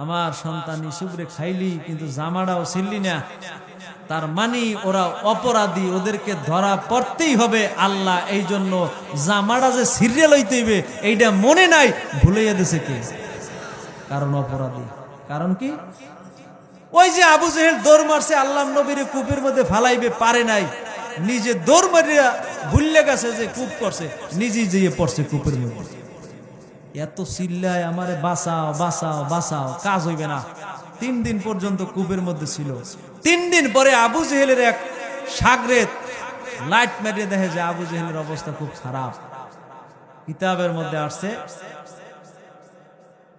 Speaker 1: আমার সন্তান ইউসুফরে খাইলি কিন্তু জামাটাও ছিললি না, তার মানে ওরা অপরাধী, ওদেরকে ধরা পড়তেই হবে। আল্লাহ এই জন্য জামাটা যে সিরিয়াল হইতে হইবে এইটা মনে নাই, ভুলাইয়া দিছে কে? কারণ অপরাধী। কারণ কি? ওই যে আবু জেহেল দৌড় মারছে আল্লাহ নবীর কূপের মধ্যে ফালাইবে, পারে নাই, নিজে দৌড় মারিয়া ভুললে গেছে যে কূপ করছে, নিজেই যেয়ে পড়ছে কূপের মধ্যে। এত চিল্লায় আমারে বাঁচাও বাঁচাও বাঁচাও, কাজ হইবে না। 3 দিন পর্যন্ত কূপের মধ্যে ছিল। 3 দিন পরে আবু জেহেলের এক শাগরেদ লাইট মেরে দেখে যে আবু জেহেলের অবস্থা খুব খারাপ। কিতাবের মধ্যে আসছে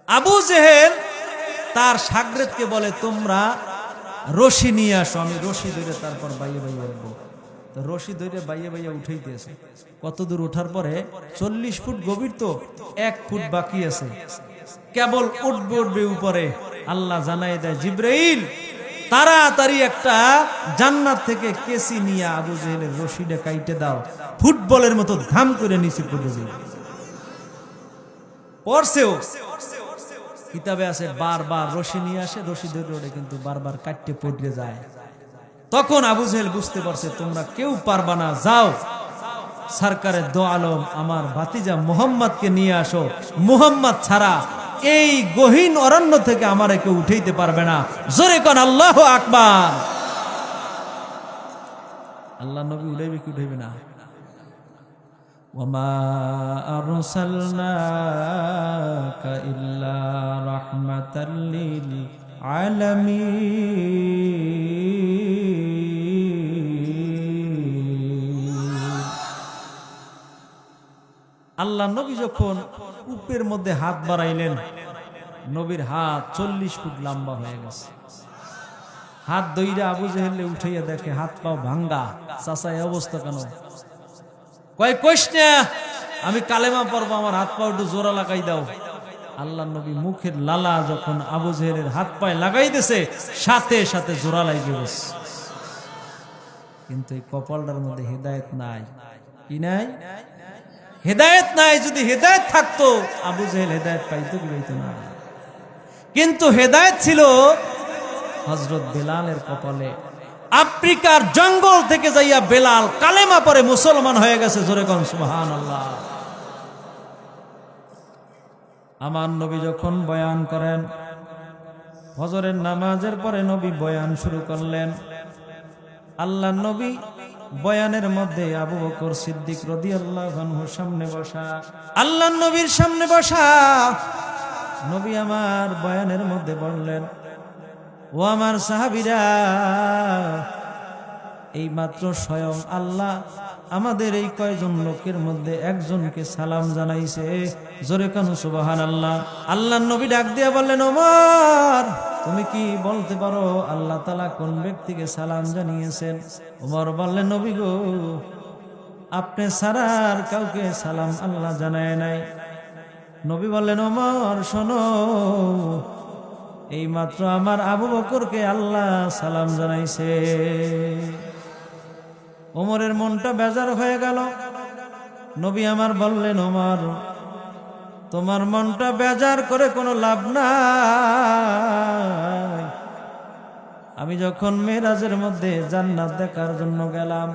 Speaker 1: আবু জেহেল তার শাগরেদকে বলে, তোমরা রশি নিয়ে আসো, আমি রশি ধরে তারপর বাইয়ে বাইয়ে উঠবো। তো রশি ধরে বাইয়ে বাইয়ে উঠাইতেছে। কত দূর ওঠার পরে 40 ফুট গভীর, তো 1 ফুট বাকি আছে, কেবল উঠবে উঠবে উপরে। আল্লাহ জানাই দেয়, জিব্রাইল তাড়াতাড়ি একটা জান্নাত থেকে কেসি নিয়ে আবু জেহেলের রশিটা কাইটে দাও, ফুটবলের মতো ধাম করে নিচে পড়ে যাবে। পড়ছেও কিতাবে আছে, বারবার রশি নিয়ে আসে, রশি ধরে ওঠে, কিন্তু বারবার কাটতে পড়ে যায়। তখন আবু জেহেল বুঝতে পারছে, তোমরা কেউ পারবা না, যাও সরকারের দো আলম আমার ভাতিজা মুহাম্মদকে নিয়ে আসো, মুহাম্মদ ছাড়া এই গহীন অরণ্য থেকে আমারে কেউ উঠাইতে পারবে না। জোরে কোন আল্লাহু আকবার। আল্লাহ নবী উঠাইবে কি উঠাইবে না? ওয়ামা আরসালনাকা ইল্লা রাহমাতাল লিল আলামিন। আল্লাহ নবী যখন কূপের মধ্যে হাত বাড়াইলেন, নবীর হাত 40 ফুট লম্বা হয়ে গেছে। হাত দইরা আবু জেহেলে উঠাইয়া দেখে হাত পাও ভাঙ্গা। চাচা এই অবস্থা কেন? কইস না আমি কালেমা পড়বো, আমার হাত পা একটু জোড়া লাগাই দাও। আল্লাহ নবী মুখের লালা যখন আবু জেহেলের হাত পায়ে লাগাইতেছে, সাথে সাথে জোড়া লাগিয়ে গেছে। কিন্তু এই কপালটার মধ্যে হেদায়েত নাই। কি নাই? হেদায়েত নাই। যদি হেদায়েত থাকতো আবু জেহেল হেদায়েত পাইতো কি পাইতো না? কিন্তু হেদায়েত ছিল হযরত বেলালের কপালে। আফ্রিকার জঙ্গল থেকে যাইয়া বেলাল কালেমা পড়ে মুসলমান হয়ে গেছে। জোরে কোন সুবহানাল্লাহ। আমার নবী যখন বয়ান করেন, ফজরের নামাজের পরে নবী বয়ান শুরু করলেন। আল্লাহ নবী বয়ানের মধ্যে আবু বকর সিদ্দিক রাদিয়াল্লাহু আনহু সামনে বসা, আল্লাহ নবীর সামনে বসা। নবী আমার বয়ানের মধ্যে বললেন, ও আমার সাহাবীরা, এই মাত্র স্বয়ং আল্লাহ আমাদের এই কয়জন লোকের মধ্যে একজনকে সালাম জানাইছে। জোরে কানু সুবহানাল্লাহ। আল্লাহ নবী ডাক দিয়া বললেন, ওমর তুমি কি বলতে পারো আল্লাহ তাআলা কোন ব্যক্তিকে সালাম জানিয়েছেন? ওমর বললেন, নবী গো, আপনি ছাড়া আর কাউকে সালাম আল্লাহ জানায় নাই। নবী বললেন, ওমর শোনো, এই মাত্র আমার আবু বকরকে আল্লাহ সালাম জানাইছে। ওমরের মনটা বেজার হয়ে গেল। নবী আমার বললেন, ওমর তোমার মনটা বেজার করে কোনো লাভ নাই। আমি যখন মেরাজের মধ্যে জান্নাত দেখার জন্য গেলাম,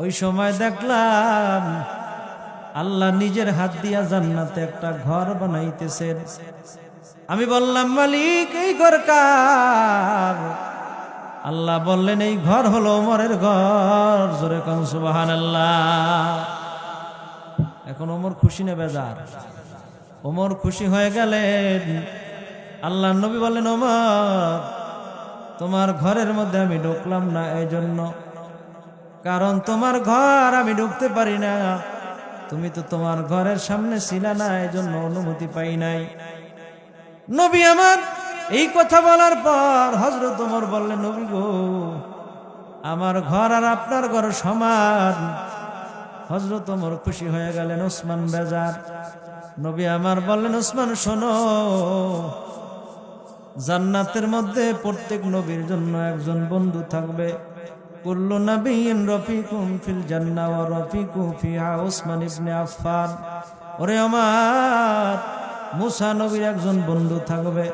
Speaker 1: ওই সময় দেখলাম আল্লাহ নিজের হাত দিয়া জান্নাতে একটা ঘর বানাইতেছেন। আমি বললাম, মালিক এই ঘর কার? আল্লাহ বললেন, এই ঘর হলো ওমরের ঘর। জোরে কোন সুবহানাল্লাহ। এখন ওমর খুশি না বেজার? ওমর খুশি হয়ে গেলেন। আল্লাহ নবী বললেন, ওমর তোমার ঘরের মধ্যে আমি ঢুকলাম না এই জন্য, কারণ তোমার ঘর আমি ঢুকতে পারি না। তুমি তো তোমার ঘরের সামনে ছিলা না, এই জন্য অনুমতি পাই নাই। নবী আমার এই কথা বলার পর হযরত ওমর বললেন, নবী গো, আমার ঘর আর আপনার ঘর সমান। হযরত ওমর খুশি হয়ে গেলেন, ওসমান বেজার। নবী আমার বললেন, ওসমান শোনো, জান্নাতের মধ্যে প্রত্যেক নবীর জন্য একজন বন্ধু থাকবে। কুল্লু নাবিয়্যিন রাফিকুন ফিল জান্নাহ ওয়া রাফিকু ফিহা ওসমান ইবনে আফফান। ওরে আমার, মুসা নবীর একজন বন্ধু থাকবে,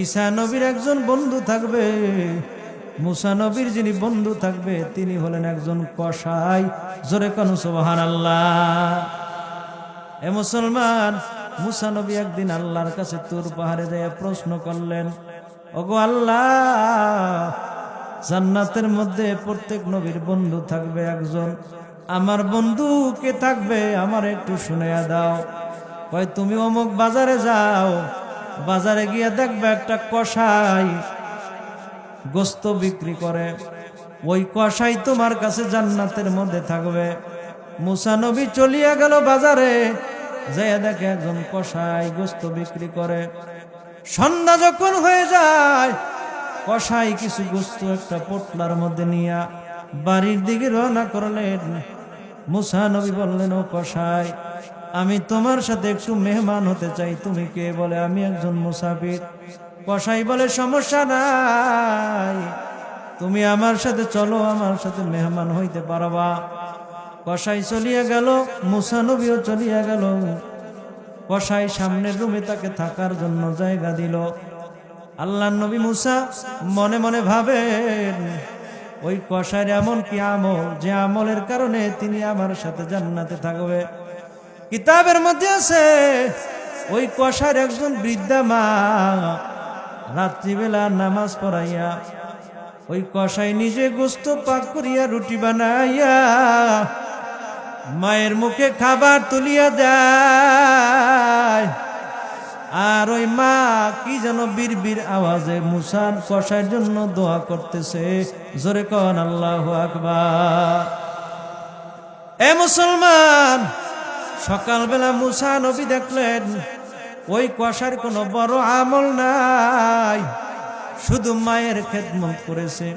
Speaker 1: ঈসা নবীর একজন বন্ধু থাকবে। মুসা নবীর যিনি বন্ধু থাকবে তিনি হলেন একজন কসাই। জোরে কোন সুবহানাল্লাহ। এ মুসলমান, মুসা নবী একদিন আল্লাহর কাছে তুর পাহাড়ে যেয়ে প্রশ্ন করলেন, ওগো আল্লাহ, জান্নাতের মধ্যে প্রত্যেক নবীর বন্ধু থাকবে একজন, আমার বন্ধু কে থাকবে আমার একটু শুনাইয়া দাও। কয় তুমি অমুক বাজারে যাও, বাজারে গিয়ে দেখবে একটা কসাই গোস্ত বিক্রি করে, ওই কসাই তোমার কাছে জান্নাতের মধ্যে থাকবে। মুসা নবী চলিয়া গেল বাজারে, যাইয়া দেখে একজন কসাই গোস্ত বিক্রি করে। সন্ধ্যা যখন হয়ে যায়, কসাই কিছু গোস্ত একটা পোটলার মধ্যে নিয়া বাড়ির দিকে রওনা করলেন। মুসা নবী বললেন, ও কসাই, আমি তোমার সাথে একটু মেহমান হতে চাই। তুমি কে? বলে, আমি একজন মুসাফির। কসাই বলে, সমস্যা নাই, তুমি আমার সাথে চলো, আমার সাথে মেহমান হইতে পারবা। কসাই চলিয়া গেল, মুসা নবীও চলিয়া গেল। কসাই সামনের রুমে তাকে থাকার জন্য জায়গা দিল। আল্লাহর নবী মুসা মনে মনে ভাবেন, ওই কসাইর এমন কি আমল, যে আমলের কারণে তিনি আমার সাথে জান্নাতে থাকবে। কিতাবের মধ্যে আছে, ওই কসাইর একজন বৃদ্ধা মা রাত্রিবেলা নামাজ পড়াইয়া ওই কসাই নিজে গোস্ত পাক করিয়া রুটি বানাইয়া মায়ের মুখে খাবার তুলিয়া দেয়। আর ওই মা কি যেন বিড়বির আওয়াজে মুসার কসাইয়ের জন্য দোয়া করতেছে। জোরে কন আল্লাহু আকবার। এ মুসলমান, সকালবেলা মুসা নবী দেখলেন ওই কসাইয়ের কোনো বড় আমল নাই, শুধু মায়ের খেদমত করেছে।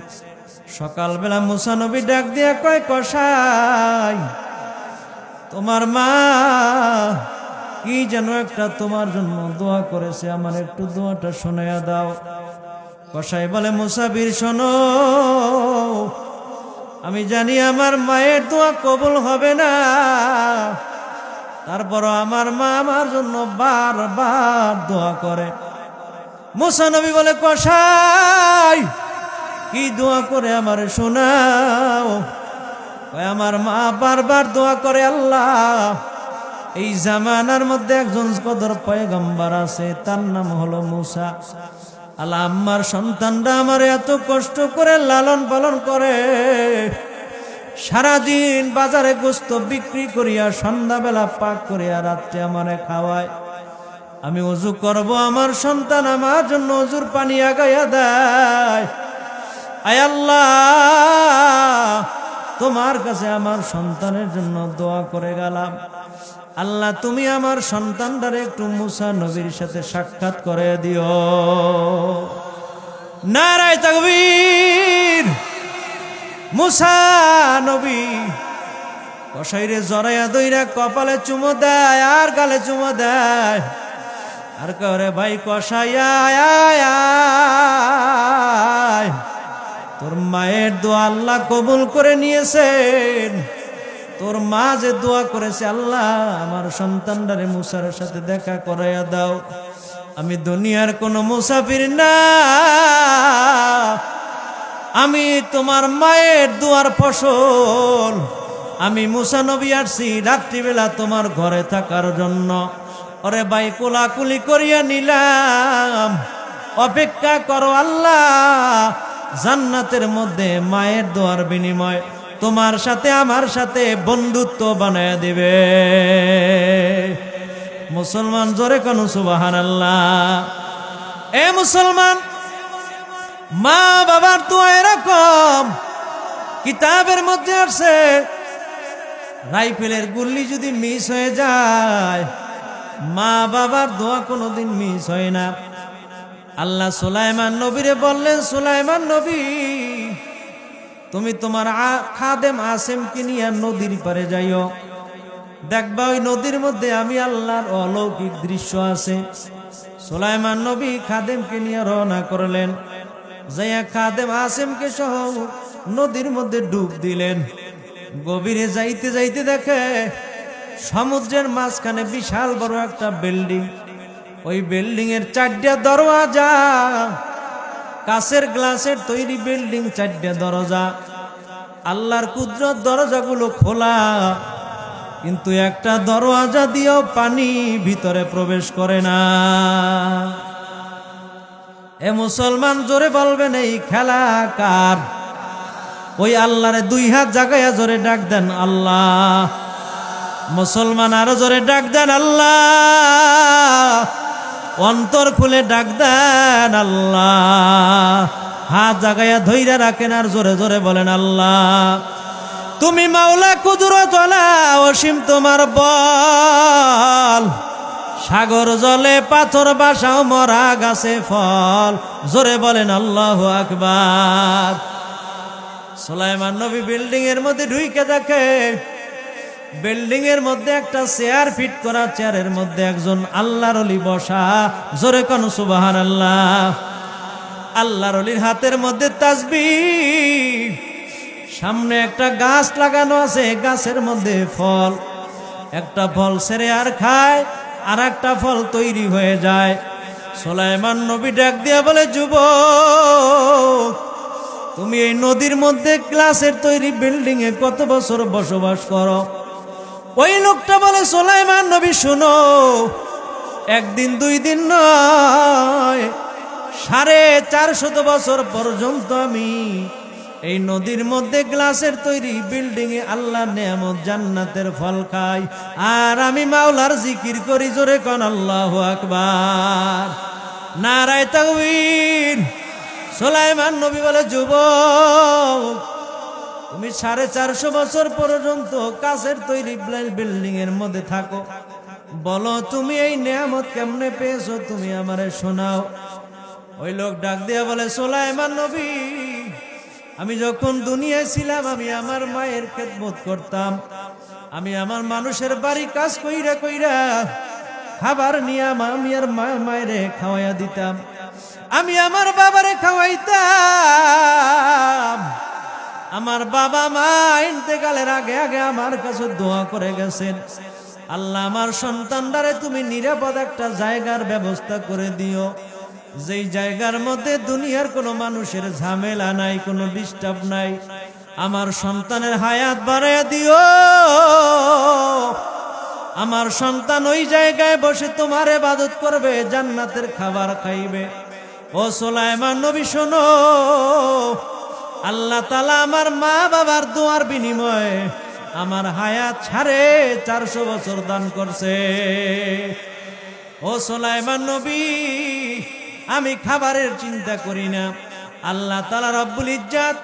Speaker 1: সকালবেলা মুসা নবী ডাক দিয়া কয়, কসাই, তোমার মা কি যেন একটা তোমার জন্য দোয়া করেছে, আমার একটু দোয়াটা শোনাইয়া দাও। কসাই বলে, মুসাফির শোনো, আমি জানি আমার মায়ের দোয়া কবুল হবে না, তারপরও আমার মা আমার জন্য বারবার দোয়া করে। মুসা নবী বলে, কসাই কি দোয়া করে আমার শোনাও। আমার মা বারবার দোয়া করে, আল্লাহ, এই জামানার মধ্যে একজন কদর পয়গম্বর আছে, তার নাম হলো মুসা। আল্লাহ, আমার সন্তানরা আমার এত কষ্ট করে লালন পালন করে, সারাদিন বাজারে গোস্ত বিক্রি করিয়া সন্ধ্যাবেলা পাক করিয়া রাত্রে আমারে খাওয়ায়। আমি ওযু করব, আমার সন্তান আমার জন্য ওযুর পানি আগাইয়া দেয়। আয় আল্লাহ, তোমার কাছে আমার সন্তানের জন্য দোয়া করে গেলাম। আল্লাহ, তুমি আমার সন্তানটারে একটু মুসা নবীর সাথে সাক্ষাৎ করে দিও। নারায়ে তাকবীর। মুসা নবী কসাইরে জড়াইয়া দইরা কপালে চুমো দেয় আর গালে চুমো দেয়, আর করে, ভাই কসাই, আয়, তোর মায়ের দোয়া আল্লাহ কবুল করে নিয়েছেন। তোর মা যে দোয়া করেছে, আল্লাহ আমার সন্তানটারে মুসার সাথে দেখা করাইয়া দাও। আমি দুনিয়ার কোনো মুসাফির না, আমি তোমার মায়ের দোয়ার ফসল। আমি মুসা নবী আসছি রাত্রিবেলা তোমার ঘরে থাকার জন্য। ওরে ভাই, কোলাকুলি করিয়া নিলাম, অপেক্ষা করো, আল্লাহ জান্নাতের মধ্যে মায়ের দোয়ার বিনিময় তোমার সাথে আমার সাথে বন্ধুত্ব বানায় দিবে। মুসলমান, জোরে কোন সুবহানাল্লাহ। এ মুসলমান, মা বাবার দোয়া এরকম। কিতাবের মধ্যে আছে, রাইফেলের গুল্লি যদি মিস হয়ে যায়, মা বাবার দোয়া কোনোদিন মিস হয় না। আল্লাহ সুলাইমান নবীরে বললেন, সুলাইমান নবী, তুমি তোমার খাদেম আসেমকে নিয়ে নদীর পারে যাইও, দেখবা ওই নদীর মধ্যে আমি আল্লাহর অলৌকিক দৃশ্য আছে। সুলাইমান নবী খাদেমকে নিয়ে রওনা করলেন, যাইয়া খাদেম আসেমকে সহ নদীর মধ্যে ডুব দিলেন। গভীরে যাইতে যাইতে দেখে সমুদ্রের মাঝখানে বিশাল বড় একটা বিল্ডিং। ওই বিল্ডিং এর 4টা দরওয়াজা, কাচের গ্লাসের তৈরি বিল্ডিং, 4টা দরজা। আল্লাহর কুদরত, দরজাগুলো খোলা, কিন্তু একটা দরওয়াজা দিয়েও পানি ভিতরে প্রবেশ করে না। এ মুসলমান, জোরে বলবেন, এই খেলা কার? ওই আল্লাহরে দুই হাত জাগাইয়া জোরে ডাক দেন আল্লাহ। মুসলমান আরো জোরে ডাক দেন আল্লাহ। অন্তর খুলে ডাক দেন আল্লাহ। হাত জাগাইয়া ধইরা রাখেন আর জোরে জোরে বলেন আল্লাহ। তুমি মাওলা কুদরত ওয়ালা, অসীম তোমার বল। সাগর জলে পাথর বাসাও, মরা গাছে ফল। জোরে বলেন আল্লাহু আকবার। সুলাইমান নবী বিল্ডিং এর মধ্যে ঢুকে দেখে, বিল্ডিং এর মধ্যে একটা চেয়ার ফিট করা, চেয়ারের মধ্যে একজন আল্লাহর ওলি বসা। জোরে কোন সুবহানাল্লাহ। আল্লাহর ওলির হাতের মধ্যে তাসবিহ, সামনে একটা গাছ লাগানো আছে, গাছের মধ্যে ফল। একটা ফল ছেড়ে আর খায়, আর একটা ফল তৈরি হয়ে যায়। সুলাইমান নবী ডাক দিয়া বলে, যুবক, তুমি এই নদীর মধ্যে গ্লাসের তৈরি বিল্ডিং এ কত বছর বসবাস করো? ওই লোকটা বলে, সুলাইমান নবী শুনো, একদিন দুই দিন নয়, 450 বছর পর্যন্ত আমি এই নদীর মধ্যে গ্লাসের তৈরি বিল্ডিং এ আল্লাহর নেয়ামত জান্নাতের ফল খাই, আর আমি মাওলার জিকির করি। জোরে কোন আল্লাহু আকবার। নারায়ে তাকবীর। সুলাইমান নবী বলে, যুবক, তুমি 450 বছর পর্যন্ত কাচের তৈরি বিল্ডিং এর মধ্যে থাকো, বলো তুমি এই নেয়ামত কেমনে পেয়েছো, তুমি আমারে শোনাও। ওই লোক ডাক দিয়া বলে, সুলাইমান নবী, আমি যখন দুনিয়ায় ছিলাম, আমি আমার মায়ের খেদমত করতাম। আমি আমার মানুষের বাড়ি কাজ কইরা কইরা খাবার নিয়ে আমি আর মায়েরে খাওয়াইয়া দিতাম। আমি আমার বাবারে খাওয়াইতাম। আমার বাবা মা ইন্তেকালের আগে আগে আমার কাছে দোয়া করে গেছেন, আল্লাহ আমার সন্তানদারে তুমি নিরাপদ একটা জায়গার ব্যবস্থা করে দিও, যেই জায়গার মধ্যে দুনিয়ার কোনো মানুষের ঝামেলা নাই, কোনো ডিস্টার্ব নাই। আমার সন্তানের হায়াত বাড়াইয়া দিও। আমার সন্তান ওই জায়গায় বসে তোমার ইবাদত করবে, জান্নাতের খাবার খাইবে। ও সুলাইমান নবী শোনো, আল্লাহ তাআলা আমার মা বাবার দোয়ার বিনিময়ে আমার হায়াত 450 বছর দান করছে। ও সুলাইমান নবী, আমি খাবারের চিন্তা করি না। আল্লাহ তাআলা রব্বুল ইজ্জত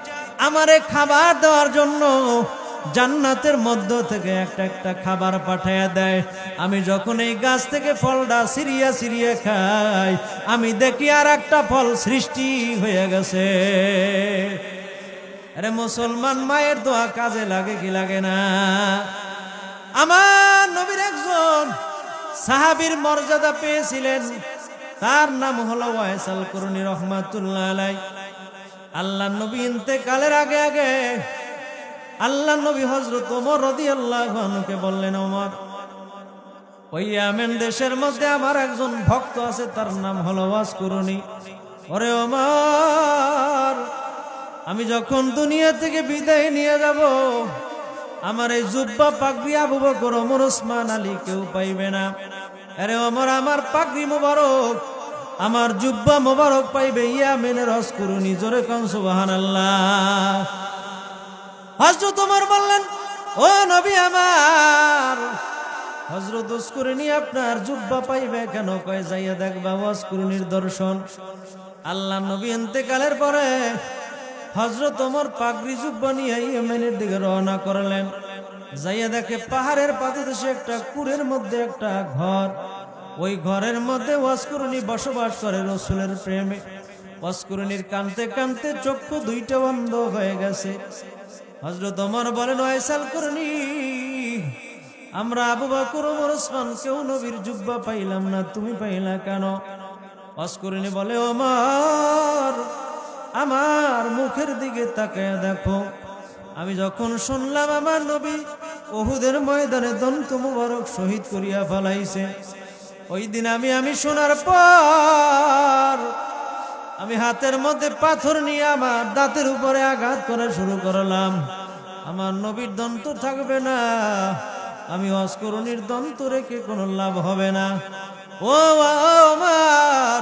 Speaker 1: আমারে খাবার দেওয়ার জন্য জান্নাতের মধ্য থেকে একটা একটা খাবার পাঠায়া দেয়। আমি যখন এই গাছ থেকে ফলটা সিরিয়া সিরিয়া খাই, আমি দেখি আর একটা ফল সৃষ্টি হয়ে গেছে। আরে মুসলমান, মায়ের দোয়া কাজে লাগে কি লাগে না? আমার নবীর একজন সাহাবীর মর্যাদা পেয়েছিলেন, তার নাম হলো ওয়াইস আল কুরনি রহমাতুল্লাহ আলাইহি। আল্লাহ নবী ইন্তেকালের আগে আগে আল্লাহ নবী হযরত ওমর রাদিয়াল্লাহু আনহুকে বললেন, ওমর, ওই ইয়ামেন দেশের মধ্যে আমার একজন ভক্ত আছে, তার নাম হলো ওয়াইস কুরনি। ওরে ওমর, আমি যখন দুনিয়া থেকে বিদায় নিয়ে যাব, আমার এই জুব্বা পাগড়ি আবু বকর, ওমর, ওসমান, আলী কেউ পাইবে না। আরে ওমর, আমার পাগড়ি মোবারক, আমার জুব্বা মোবারক পাইবে ইয়ামেনের ওয়াইস কুরনি। জোরে কোন সুবহানাল্লাহ। হযরত ওমর বললেন, ও নবী আমার, হযরত ওয়াইস কুরনি আপনার জুব্বা পাইবে কেন? কয়, যাইয়া দেখবা ওয়াইস কুরনির দর্শন। আল্লাহ নবী ইন্তেকালের পরে হযরত ওমর পাগড়ি জুব্বা নিয়ে ইয়েমেনের দিকে রওনা করলেন। যাইয়া দেখে পাহাড়ের পাদদেশে একটা কুড়ের মধ্যে একটা ঘর। ওই ঘরের মধ্যে ওয়াইস কুরনি বসবাস করে রাসূলের প্রেমে। ওয়াইস কুরনির কাঁদতে কাঁদতে চক্ষু দুইটা বন্ধ হয়ে গেছে। হযরত ওমর বলেন, ওয়াইস আল কুরনি, আমরা আবু বকর, ওমর, ওসমান কেউ নবীর জুব্বা পাইলাম না, তুমি পাইলা কেন? ওয়াইস কুরনি বলে, ওমর, আমার মুখের দিকে তাকায় দেখো, আমি যখন শুনলাম আমার নবী উহুদের ময়দানে দন্ত মুবারক শহীদ করিয়া ফেলাইছে, ওই দিন আমি শোনার পর আমি হাতের মধ্যে পাথর নিয়ে আমার দাঁতের উপরে আঘাত করা শুরু করলাম। আমার নবীর দন্ত থাকবে না, আমি ওয়াইস কুরনির দন্ত রেখে কোনো লাভ হবে না। ও আমার,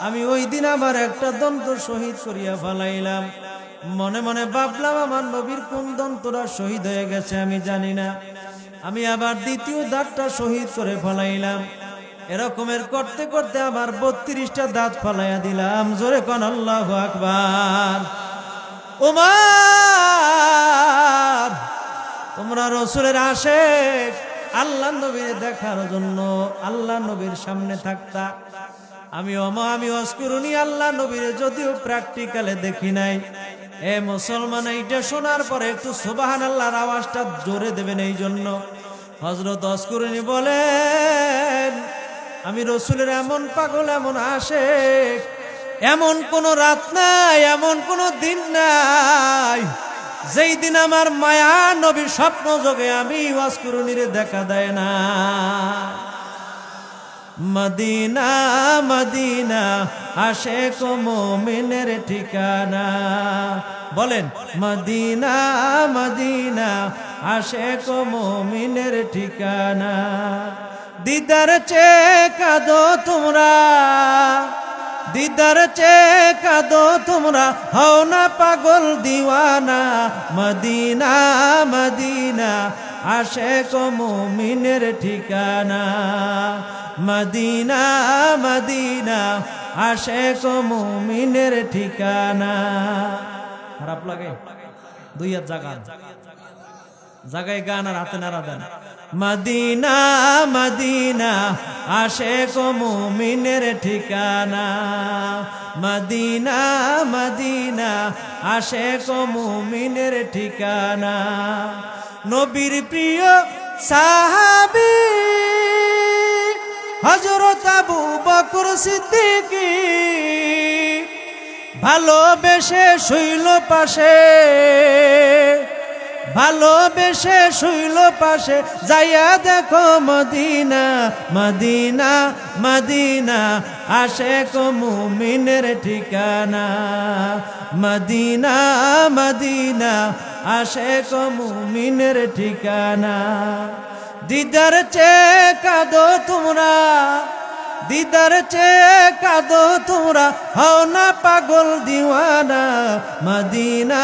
Speaker 1: আমি ওই দিন আমার একটা দন্ত শহীদ করিয়া ফেলাইলাম। মনে মনে ভাবলাম আমার নবীর কোন দন্তটা শহীদ হয়ে গেছে আমি জানি না। আমি আবার দ্বিতীয় দাঁতটা শহীদ করে ফলাইলাম। এরকমের করতে করতে আবার 32টা দাঁত ফলাইয়া দিলাম। জোরে কোন আল্লাহু আকবার। ওমর, তোমরা রাসূলের আশিক, আল্লাহ নবীর দেখার জন্য আল্লাহ নবীর সামনে থাকতা। আমি অস্কুরুনি আল্লাহ নবীর যদিও প্র্যাকটিক্যালে দেখি নাই। এ মুসলমান, এইটা শোনার পরে একটু সুবহানাল্লাহর আওয়াজটা জোরে দেবেন। এই জন্য হযরত অস্কুরুনি বলেন, আমি রাসূলের এমন পাগল, এমন আশিক, এমন কোন রাত নাই, এমন কোন দিন নাই যেই দিন আমার মায়া নবী স্বপ্ন যোগে আমি অস্কুরুনিরে দেখা দেয় না। মদিনা মদিনা আশিক মুমিনের ঠিকানা। বলেন, মদিনা মদিনা আশিক মুমিনের ঠিকানা। দিদার চেয়ে কাঁদো তোমরা, দিদার চেয়ে কাঁদো তোমরা, হও না পাগল দিওয়ানা। মদিনা মদিনা আশিক মুমিনের ঠিকানা। মদিনা মদিনা আশিক মুমিনের ঠিকানা। খারাপ লাগে? দুই হাত জাগান, জাগায় গান আর হাতে নাড়া দেন। মদিনা মদিনা আশিক মুমিনের ঠিকানা। মদিনা মদিনা আশিক মুমিনের ঠিকানা। নবীর প্রিয় সাহাবী হযরত আবু বকর সিদ্দিক ভালোবেসে শুইল পাশে, ভালোবেসে শুইল পাশে। যাইয়া দেখো মদিনা মদিনা মদিনা আশিক মুমিনের ঠিকানা। মদিনা মদিনা আশিক মুমিনের ঠিকানা। দিদার চেয়ে কাঁদো তোমরা, দিদার চেয়ে কাঁদো তোমরা, হও না পাগল দিওয়ানা। মদিনা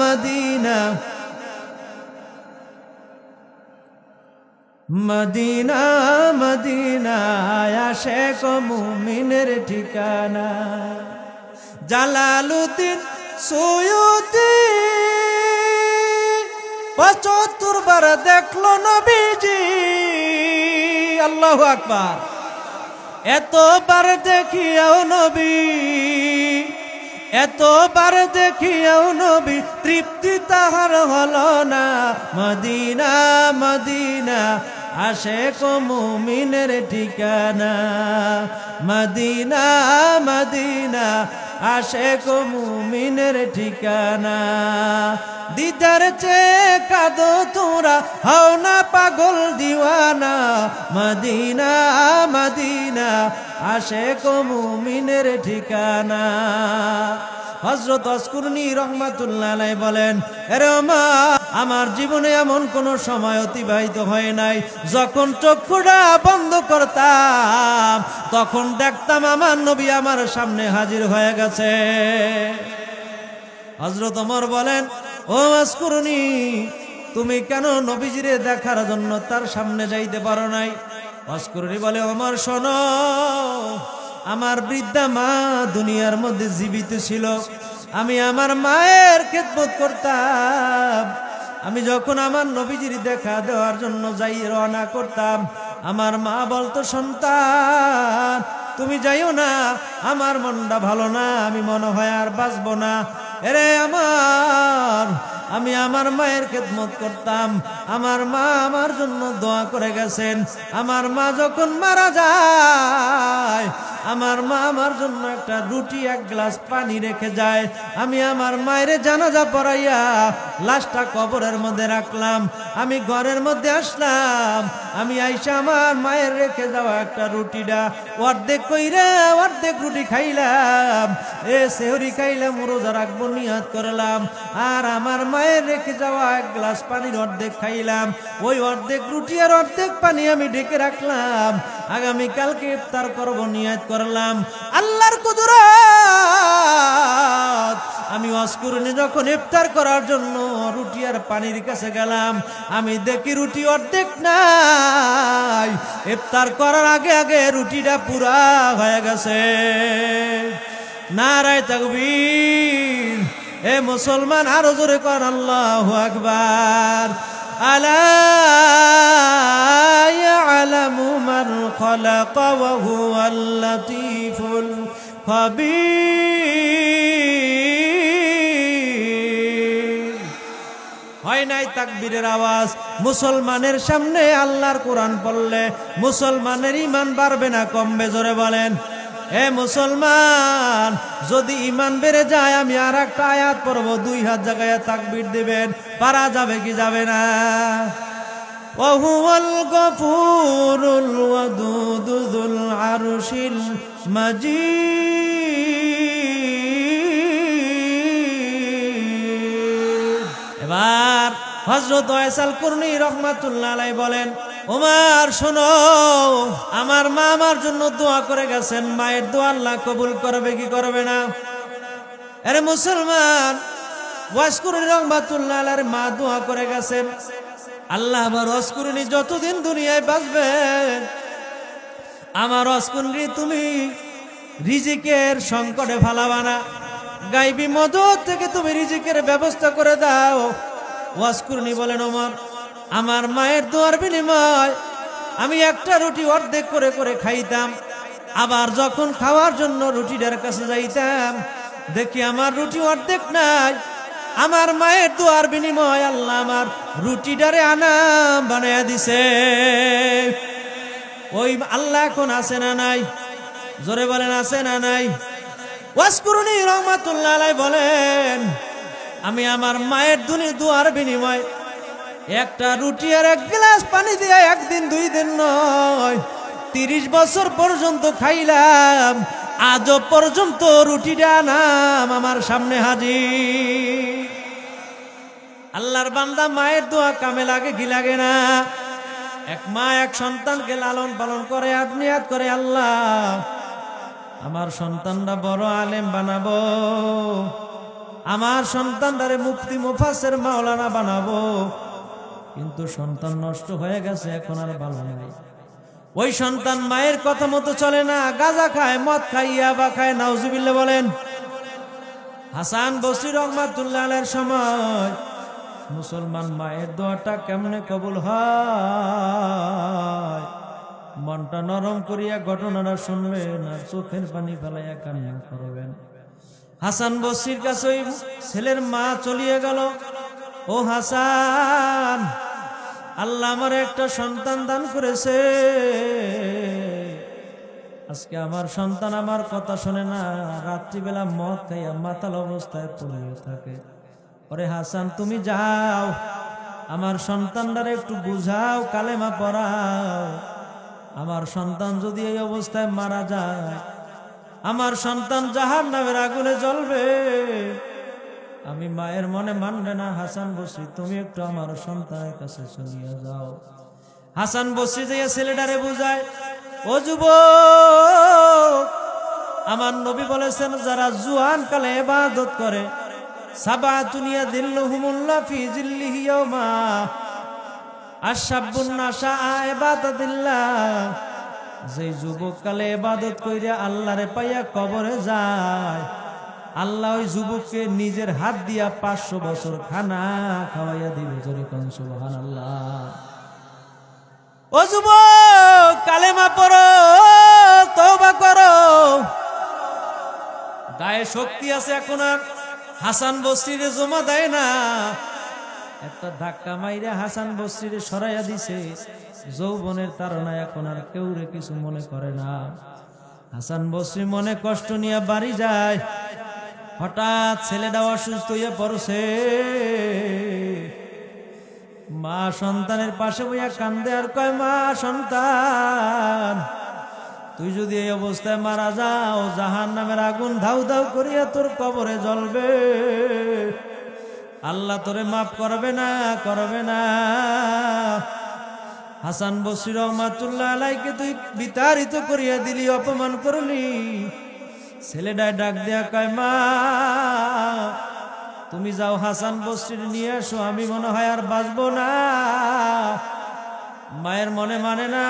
Speaker 1: মদিনা মদিনা মদিনা আশিক মুমিনের ঠিকানা। জালালউদ্দিন সুয়ুতি 75 বার দেখলো নবীজি। আল্লাহু আকবার। এতবার দেখিয়াও নবী, এতবার দেখিয়াও নবী, তৃপ্তি তাহার হলো না। মদিনা মদিনা আশিক মুমিনের ঠিকানা। মদিনা মদিনা আশিক মুমিনের ঠিকানা। দিদার চেয়ে কাঁদো তোমরা, হও না পাগল দিওয়ানা। মদিনা মদিনা আশিক মুমিনের ঠিকানা। হযরত অস্কুরুনি রহমাতুল্লাহ আলাইহি বলেন, আরে ওমর, আমার জীবনে এমন কোন সময় অতিবাহিত হয় নাই যখন চক্ষুটা বন্ধ করতাম তখন দেখতাম আমার নবী আমার সামনে হাজির হয়ে গেছে। হযরত ওমর বলেন, ও অস্কুরুনি, তুমি কেন নবীজিরে দেখার জন্য তার সামনে যাইতে পারো নাই? অস্কুরুনি বলে, ওমর শোনো, আমার বৃদ্ধা মা দুনিয়ার মধ্যে জীবিত ছিল। আমি আমার মায়ের খেদমত করতাম। আমি যখন আমার নবীজির দেখা দেওয়ার জন্য যাই রওনা করতাম, আমার মা বলতো, সন্তান তুমি যাইও না, আমার মনটা ভালো না, আমি মনে হয় আর বাঁচবো না। এরে আমি আমার মায়ের খেদমত করতাম। আমার মা আমার জন্য দোয়া করে গেছেন। আমার মা যখন মারা যায়, আমার মা আমার জন্য একটা রুটি, এক গ্লাস পানি রেখে যায়। আমি আমার মায়ের জানাজা পড়াইয়া লাশটা কবরের মধ্যে রাখলাম। আমি ঘরের মধ্যে আসলাম। আমি আইসা আমার মায়ের রেখে যাওয়া একটা রুটিটা অর্ধেক কইরা অর্ধেক রুটি খাইলাম। সেহরি খাইলাম, রোজা রাখবো নিয়ত করলাম। আর আমার মায়ের রেখে যাওয়া এক গ্লাস পানির অর্ধেক খাইলাম। ওই অর্ধেক রুটি আর অর্ধেক পানি আমি ঢেকে রাখলাম। আগামী কালকে ইফতার করব নিয়ত করলাম। আল্লাহর কুদরত, আমি ওয়াজ করে যখন ইফতার করার জন্য রুটি আর পানির কাছে গেলাম, আমি দেখি রুটি অর্ধেক নাই। ইফতার করার আগে আগে রুটিটা পুরা হয়ে গেছে। নারায়ে তাকবীর। এ মুসলমান, আরো জোরে কর আল্লাহু আকবার। আলা ইয়ালামু মান খালাকা ওয়া হুয়াল লাতীফুল খাবীর। হয় নাই তাকবীরের আওয়াজ। মুসলমানের সামনে আল্লাহর কোরআন পড়লে মুসলমানের ঈমান বাড়বে না কমবে? জোরে বলেন। এ মুসলমান, যদি ঈমান বেড়ে যায় আমি আর একটা আয়াত পড়ব, 2 হাত জায়গায় তাকবীর দিবেন। পারা যাবে কি যাবে না? ওয়া হুয়াল গফুরুল ওয়াদুদু যুল আরশিল মাজিদ। এবার হযরত ওয়াইসাল কুরনি রাহমাতুল্লাহ আলাইহি বলেন, ওমর শোনো, আমার মা আমার জন্য দোয়া করে গেছেন। মায়ের দোয়া আল্লাহ কবুল করবে কি করবে না? আরে মুসলমান, ওয়াইস কুরনি রাহমাতুল্লাহ আলাইহির মা দোয়া করে গেছেন, আল্লাহ আমার ওয়াইস কুরনি যতদিন দুনিয়ায় বাঁচবেন, আমার ওয়াইস কুরনি তুমি রিজিকের সংকটে ফালাবা না, গায়বী মদদ থেকে তুমি রিজিকের ব্যবস্থা করে দাও। ওয়াইস কুরনি বলেন, ওমর, আমার মায়ের দোয়ার বিনিময় আমি একটা রুটি অর্ধেক করে করে খাইতাম, আবার যখন খাওয়ার জন্য রুটিটার কাছে যাইতাম দেখি আমার রুটি অর্ধেক নাই। আমার মায়ের দোয়ার বিনিময় আল্লাহ আমার রুটিটারে আনা বানায়া দিছে। ওই আল্লাহ এখন আছে না নাই? জোরে বলেন, আছে না নাই? ওয়াইস কুরনি রাহমাতুল্লাহ আলাইহি বলেন, আমি আমার মায়ের দোয়ার বিনিময় একটা রুটি আর 1 গ্লাস পানি দিয়ে একদিন 2 দিন নয় 30 বছর পর্যন্ত খাইলাম, আজও পর্যন্ত রুটিটা নাম আমার সামনে হাজির। আল্লাহর বান্দা, মায়ের দোয়া কামে লাগে কি লাগে না? এক মা এক সন্তানকে লালন পালন করে আর নিয়াত করে, আল্লাহ আমার সন্তানটা বড় আলেম বানাবো, আমার সন্তানটারে মুফতি মুফাসসির মাওলানা বানাবো, কিন্তু সন্তান নষ্ট হয়ে গেছে, এখন আর ভালো নাই। ওই সন্তান মায়ের কথা মতো চলে না, গাঁজা খায়, মদ খায়, ইয়াবা খায়, নাউজুবিল্লাহ বলেন। হাসান বসরি রাহমাতুল্লাহ আলাইহির সময় মুসলমান মায়ের দোয়াটা কেমনে কবুল হয়? মনটা নরম করিয়া ঘটনাটা শুনবেন আর চোখের পানি ফেলাইয়া কান্না করবেন। হাসান বসরির কাছে ওই ছেলের মা চলিয়ে গেল, ও হাসান, আল্লাহ আমার একটা সন্তান দান করেছে, আজকে আমার সন্তান আমার কথা শোনে না, রাত্রিবেলা মদ খাইয়া মাতাল অবস্থায় পড়ে থাকে। ওরে হাসান, তুমি যাও আমার সন্তানটারে একটু বুঝাও, কালেমা পড়াও। আমার সন্তান যদি এই অবস্থায় মারা যায়, আমার সন্তান জাহান্নামের আগুনে জ্বলবে। আমি মায়ের মনে মানবে না। হাসান বসরি, তুমি একটু আমার সন্তানের কাছে চলিয়া যাও। হাসান বসরি যে ছেলেটারে বুঝায়, ও যুবক, আমার নবী বলেছেন যারা জুয়ান কালে ইবাদত করে, সাবাতুন ইয়াযিল্লুহুমুল্লাহ ফি জিল্লিহি ইয়াওমা আশাবুন নাশা ইবাদাতিল্লাহ। যে যুবক কালে ইবাদত কইরা আল্লাহরে পাইয়া কবরে যায়, আল্লাহ ওই যুবককে নিজের হাত দিয়া 500 বছর খানা খাওয়াইয়া দিবে। জোরে কোন সুবহানাল্লাহ। ও যুবক, কালেমা পড়ো, তওবা করো, গায়ে শক্তি আছে এখন আর হাসান বসরিরে জমা দেয় না। একটা ধাক্কা মাইরা হাসান বসরিরে সরাইয়া দিছে। যৌবনের তাড়নায় এখন আর কেউ রে কিছু মনে করে না। হাসান বসরি মনে কষ্ট নিয়ে বাড়ি যায়। হঠাৎ ছেলেটা অসুস্থ হয়ে পড়ছে। মা সন্তানের পাশে বইয়া কান্দে আর কয়, মা সন্তান, তুই যদি এই অবস্থায় মারা যাও, জাহান্নামের আগুন ধাউ ধাউ করিয়া তোর কবরে জ্বলবে। আল্লাহ তোরে মাফ করবে না, করবে না। হাসান বসরি রাহমাতুল্লাহ আলাইহিকে তুই বিতাড়িত করিয়া দিলি, অপমান করলি। ছেলেটা ডাক দেয়া কয়, মা তুমি যাও হাসান বসরির নিয়ে আসো, আমি মনে হয় আর বাঁচবো না। মায়ের মনে মানে না,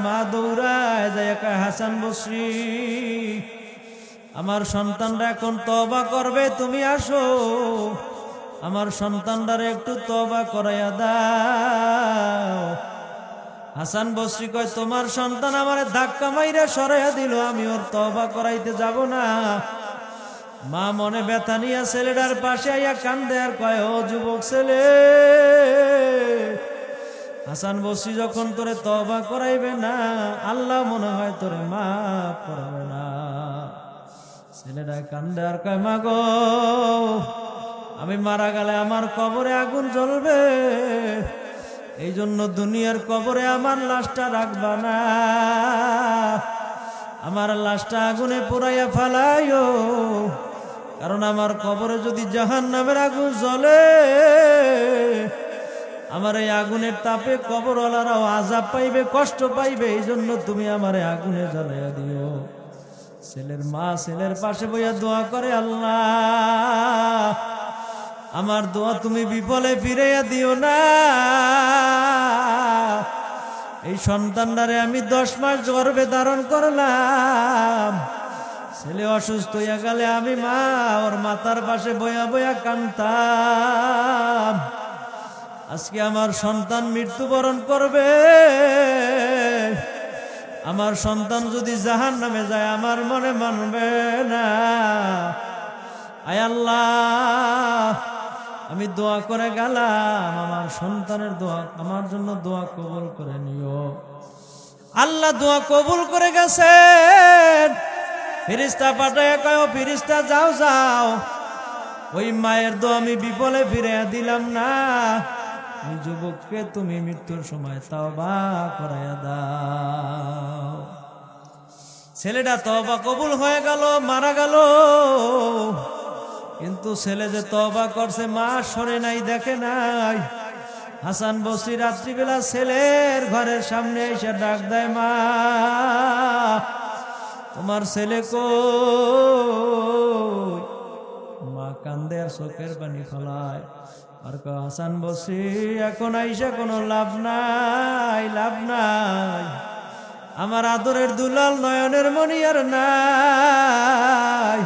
Speaker 1: মা দৌড়ায় যায় কয় হাসান বসরি, আমার সন্তানরা এখন তওবা করবে, তুমি আসো, আমার সন্তানরা একটু তওবা করাইয়া দাও। হাসান বসরি কয় তোমার সন্তান আমারে ধাক্কা মাইরা সরাইয়া দিল, আমি ওর তওবা করাইতে যাব না। মা মনে ব্যথা নিয়ে ছেলেটার পাশে আইয়া কান্দে আর কয় ও যুবক ছেলে, হাসান বসরি যখন তোরে তওবা করাইবে না, আল্লাহ মনে হয় তোরে মাফ করাবে না। ছেলেটা কান্দে আর কয় মা গো, আমি মারা গেলে আমার কবরে আগুন জ্বলবে, এই জন্য দুনিয়ার কবরে আমার লাশটা রাখবা না, আমার লাশটা আগুনে পোড়াইয়া ফেলাইও, কারণ আমার কবরে যদি জাহান্নামের আগুন জ্বলে, আমার এই আগুনের তাপে কবরওয়ালারাও আযাব পাইবে, কষ্ট পাইবে, এই জন্য তুমি আমারে আগুনে জ্বালাইয়া দিও। ছেলের মা ছেলের পাশে বইয়া দোয়া করে, আল্লাহ আমার দোয়া তুমি বিফলে ফিরাইয়া দিও না, এই সন্তানটারে আমি 10 মাস গর্ভে ধারণ করলাম, ছেলে অসুস্থ হইয়া গেলে আমি মা ওর মাথার পাশে বইয়া বইয়া কাঁদতাম, আজকে আমার সন্তান মৃত্যুবরণ করবে, আমার সন্তান যদি জাহান্নামে যায় আমার মনে মানবে না। আয় আল্লাহ, আমি দোয়া করে গেলাম, আমার সন্তানের দোয়া আমার জন্য দোয়া কবুল করে নিও। আল্লাহ দোয়া কবুল করে গেছেন। ফেরেশতা পাঠায় কয় ফেরেশতা যাও যাও, ওই মায়ের দোয়া আমি বিফলে ফিরাইয়া দিলাম না, ওই যুবককে তুমি মৃত্যুর সময় তওবা করাইয়া দাও। ছেলেটা তওবা কবুল হয়ে গেল, মারা গেল, কিন্তু ছেলে যে তওবা করছে মা শোনে নাই, দেখে নাই। হাসান বসরি রাত্রিবেলা ছেলের ঘরের সামনে এসে ডাক দেয়, মা তোমার ছেলে কই? মা কান্দে আর চোখের পানি ফলায় আর কয় হাসান বসরি এখন আইসা কোনো লাভ নাই, লাভ নাই, আমার আদরের দুলাল নয়নের মনি আর নাই,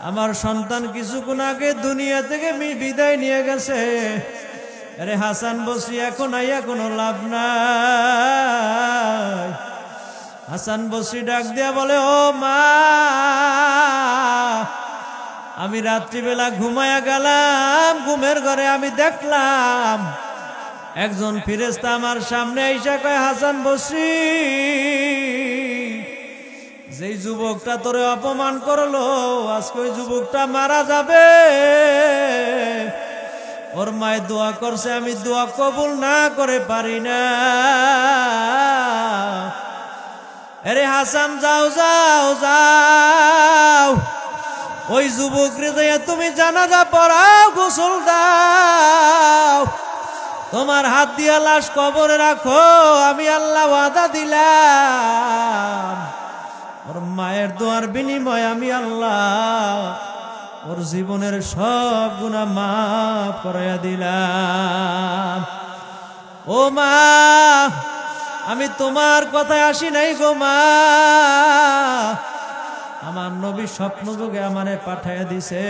Speaker 1: আমার সন্তান কিছুক্ষণ আগে দুনিয়া থেকে বিদায় নিয়ে গেছে। আরে হাসান বসরি এখন আইয়া কোনো লাভ নাই। হাসান বসরি ডাক দিয়া বলে, ও মা, আমি রাত্রিবেলা ঘুমায়া গেলাম, ঘুমের ঘরে আমি দেখলাম একজন ফেরেশতা আমার সামনে আইসা কয়, হাসান বসরি, যেই যুবকটা তোরে অপমান করলো আজকে ওই যুবকটা মারা যাবে, ওর মায়ে দোয়া করছে, আমি দোয়া কবুল না করে পারি না। আরে হাসান যাও যাও যাও, ওই যুবক রে যাইয়া তুমি জানাজা পড়াও, গোসল দাও, তোমার হাত দিয়া লাশ কবরে রাখো, আমি আল্লাহ ওয়াদা দিলাম ওর মায়ের দোয়ার বিনিময়ে আমি আল্লাহ ওর জীবনের সব গুনাহ মাফ করাইয়া দিলাম। ও মা, আমি তোমার কথায় আসি নাই গো মা, আমার নবী স্বপ্ন যুগে আমারে পাঠাইয়া দিছে,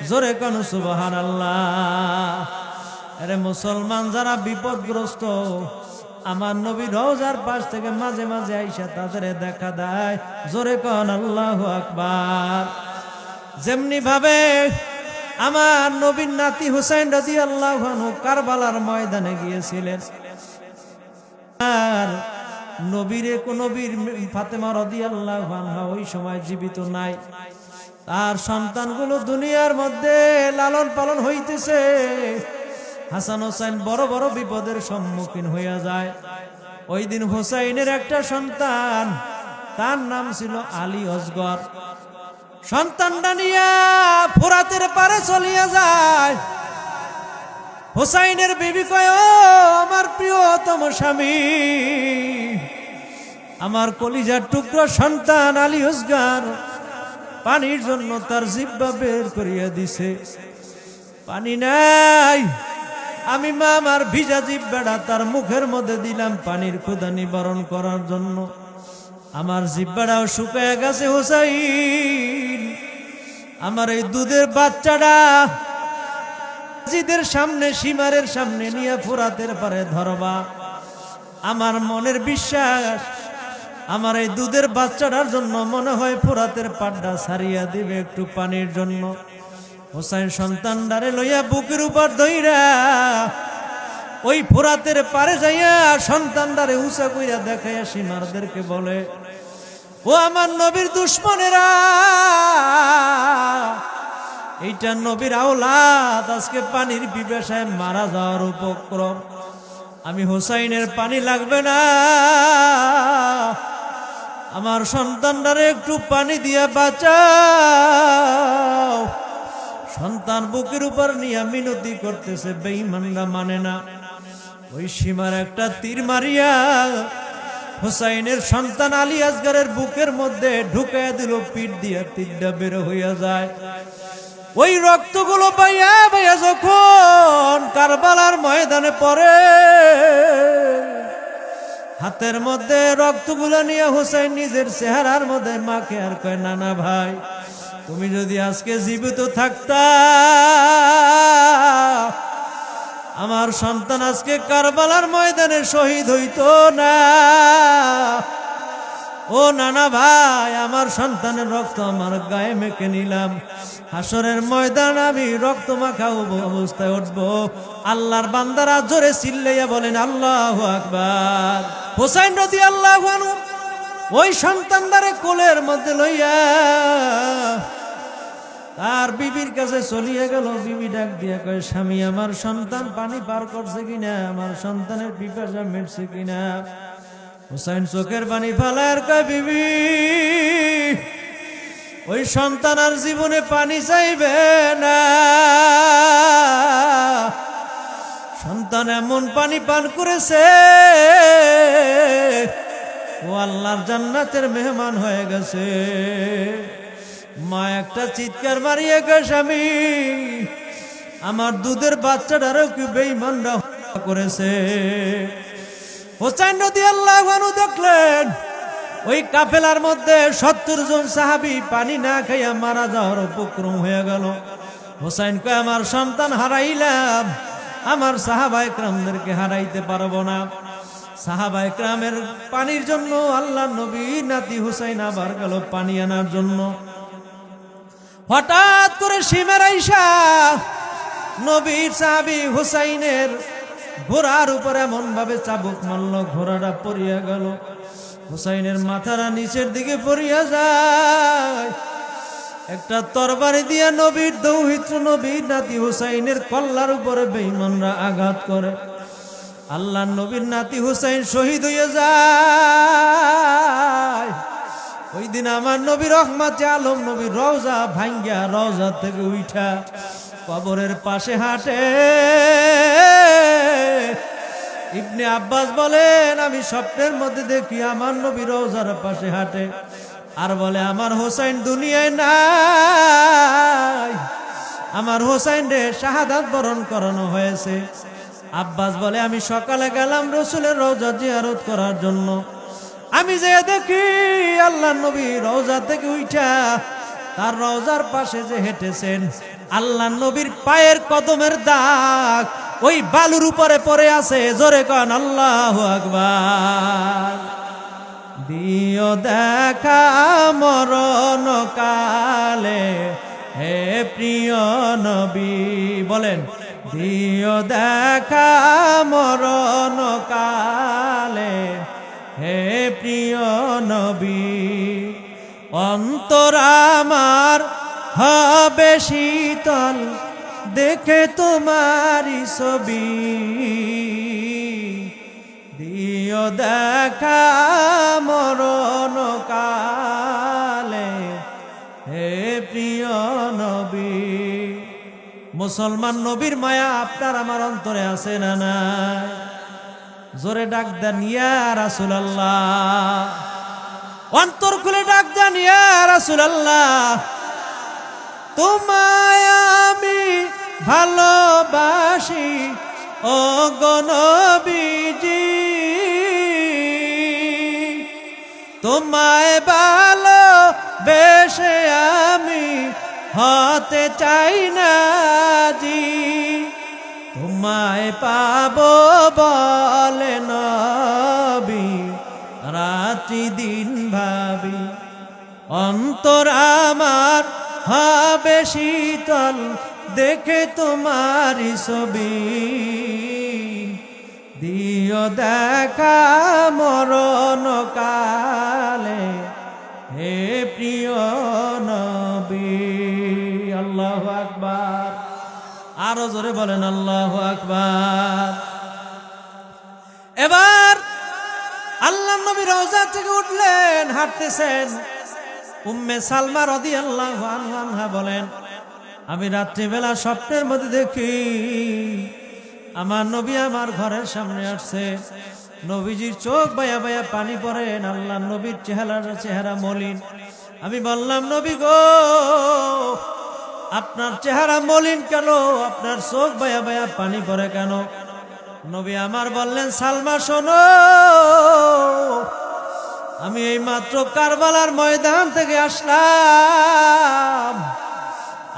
Speaker 1: জোরে কোন সুবহানাল্লাহ। আরে মুসলমান যারা বিপদগ্রস্ত, আমার নবী রওজার পাশ থেকে মাঝে মাঝে আইসা তাদের দেখা দেয়, জোরে কোন আল্লাহু আকবার। যেমনি ভাবে আমার নবীর নাতি হুসাইন রাদিয়াল্লাহু আনহু কারবালার ময়দানে গিয়েছিলেন, আর নবীর ফাতেমা রাদিয়াল্লাহু আনহা ওই সময় জীবিত নাই, তার সন্তানগুলো দুনিয়ার মধ্যে লালন পালন হইতেছে। হাসান হোসেন বড় বড় বিপদের সম্মুখীন হইয়া যায়। ওই দিন হোসাইনের একটা সন্তান, তার নাম ছিল আলী আসগর, সন্তানটা নিয়া ফোরাতের পারে চলিয়া যায়। হোসাইনের বিবি কয়, ও আমার প্রিয়তম স্বামী, আমার কলিজার টুকরো সন্তান আলী আসগর পানির জন্য তার জিহ্বা বের করিয়া দিছে। পানি নাই। আমি মা আমার ভিজা জিহ্বাটা তার মুখের মধ্যে দিলাম পানির ক্ষুধা নিবারণ করার জন্য। আমার জিহ্বাটাও শুকায় গেছে হোসাইন। আমার এই দুধের বাচ্চাটা জিদের সামনে সীমারের সামনে নিয়ে ফোরাতের পারে ধরবা। আমার মনের বিশ্বাস আমার এই দুধের বাচ্চাটার জন্য মনে হয় ফোরাতের পাড্ডা ছাড়িয়া দিবে একটু পানির জন্য। হোসাইন সন্তানদারে লইয়া বুকের উপর ধইরা ওই ফোরাতের পারে যাইয়া সন্তানদারে উঁচা কইরা দেখাইয়া সীমারদেরকে বলে, ও আমার নবীর দুশ্মনেরা, এইটা নবীর আওলাদ আজকে পানির পিপাসায় মারা যাওয়ার উপক্রম। আমি হোসাইনের পানি লাগবে না, আমার সন্তানটারে একটু পানি দিয়া বাঁচাও। সন্তান বুকের উপর নিয়ে মিনতি করতেছে, বেঈমানরা মানে না। ওই সীমার একটা তীর মারিয়া হোসাইনের সন্তান আলী আসগরের বুকের মধ্যে ঢুকাইয়া দিল, পিঠ দিয়া তীরটা বের হইয়া যায়। ওই রক্তগুলো বাইয়া বাইয়া যখন কারবালার ময়দানে পড়ে, হাতের মধ্যে রক্তগুলো নিয়ে হোসেন নিজের চেহারার মধ্যে মাকে আর কয়, নানা ভাই, তুমি যদি আজকে জীবিত থাকতা, আমার সন্তান আজকে কারবালার ময়দানে শহীদ হইতো না। ও নানা ভাই, আমার সন্তানের রক্ত আমার গায়ে মেখে নিলাম, হাসরের ময়দান আমি রক্ত মাখা অবস্থায় উঠবো। আল্লাহর বান্দারা জোরে চিল্লাইয়া বলেন আল্লাহু আকবার। হোসাইন রাদিয়াল্লাহু আনহু ওই সন্তানদারে কোলের মধ্যে লইয়া তার বিবির কাছে চলিয়ে গেল। বিবি ডাক দিয়া কয়, স্বামী, আমার সন্তান পানি পার করছে কিনা, আমার সন্তানের পিপাসা মিটছে কিনা। হোসাইন চোখের পানি ফালার কয়, বিবি, ওই সন্তান আর জীবনে পানি চাইবে না। সন্তান এমন পানি পান করেছে, ও আল্লাহর জান্নাতের মেহমান হয়ে গেছে। মা একটা চিৎকার মারিয়ে গে, স্বামী, আমার দুধের বাচ্চাটারও কি বেঈমানরা করেছে। হোসাইন রাদিয়াল্লাহু আনহু দেখলেন ওই কাফেলার মধ্যে 70 জন সাহাবী পানি না খাইয়া মারা যাওয়ার উপক্রম হয়ে গেল। হোসাইন কয়, আমার সন্তান হারাইলাম, আমার সাহাবায়ে কেরামদেরকে হারাইতে পারবো না। সাহাবায়ে কেরামের পানির জন্য আল্লাহ নবী নাতি হোসাইন আবার গেল পানি আনার জন্য। হঠাৎ করে সীমার আইসা নবীর সাহাবী হোসাইনের ঘোড়ার উপর এমন ভাবে চাবুক মারল, ঘোড়াটা পড়িয়া গেল। হোসাইনের মাথাটা নিচের দিকে পড়িয়া যায়। একটা তরবারি দিয়া নবীর দৌহিত্র নবীর নাতি হোসাইনের কল্লার উপরে বেঈমানরা আঘাত করে। আল্লাহ নবীর নাতি হোসাইন শহীদ হইয়া যায়। ওই দিন আমার নবী রহমতে আলম নবীর রওজা ভাঙ্গিয়া রওজা থেকে উঠা কবরের পাশে হাঁটে। ইবনে আব্বাস বলেন, আমি স্বপ্নের মধ্যে দেখি আমার নবী রওজার পাশে হাঁটে, আর বলে, আমার হোসাইন দুনিয়ায় নাই, আমার হোসাইন রে শাহাদাত বরণ করানো হয়েছে। আব্বাস বলে, আমি সকালে গেলাম রসুলের রওজা জিয়ারত করার জন্য। আমি যে দেখি আল্লাহ নবী রওজা থেকে উঠা তার রওজার পাশে যে হেঁটেছেন, আল্লাহ নবীর পায়ের কদমের দাগ ওই বালুর উপরে পড়ে আছে। জোরে কন আল্লাহু আকবার। দিও দেখা মরণ কালে হে প্রিয় নবী, বলেন, দিও দেখা মরণ কালে হে প্রিয় নবী। অন্তর আমার হবে শীতল দেখে তোমারি ছবি, দিও দেখা মরণ কালে হে প্রিয় নবী। মুসলমান নবীর মায়া আপনার আমার অন্তরে আছে না নাই? জোরে ডাক দেন ইয়া রাসূলুল্লাহ, অন্তর খুলে ডাক দেন ইয়া রাসূলুল্লাহ। তোমায় আমি ভালোবাসি ও গো নবীজি, তোমায় ভালোবেসে আমি হতে চাই না জি, তোমায় পাবো বলে নবী রাত্রি দিন ভাবি, অন্তর আমার হবে শীতল দেখে তোমারি ছবি, দিও দেখা মরণ কালে হে প্রিয় নবী। আল্লাহু আকবার, আরো জোরে বলেন আল্লাহু আকবার। এবার আল্লাহ নবী রওজা থেকে উঠলেন, হাঁটতেছেন। উম্মে সালমা রাদিয়াল্লাহু আনহা বলেন, আমি রাত্রিবেলা স্বপ্নের মধ্যে দেখি আমার নবী আমার ঘরের সামনে আসছে, নবীজির চোখ বায়া বায়া পানি পড়েন, আল্লাহ নবীর চেহারা মলিন। আমি বললাম, নবী গো, আপনার চেহারা মলিন কেন, আপনার চোখ বায়া বায়া পানি পড়ে কেন? নবী আমার বললেন, সালমা শোনো, আমি এই মাত্র কারবালার ময়দান থেকে আসলাম,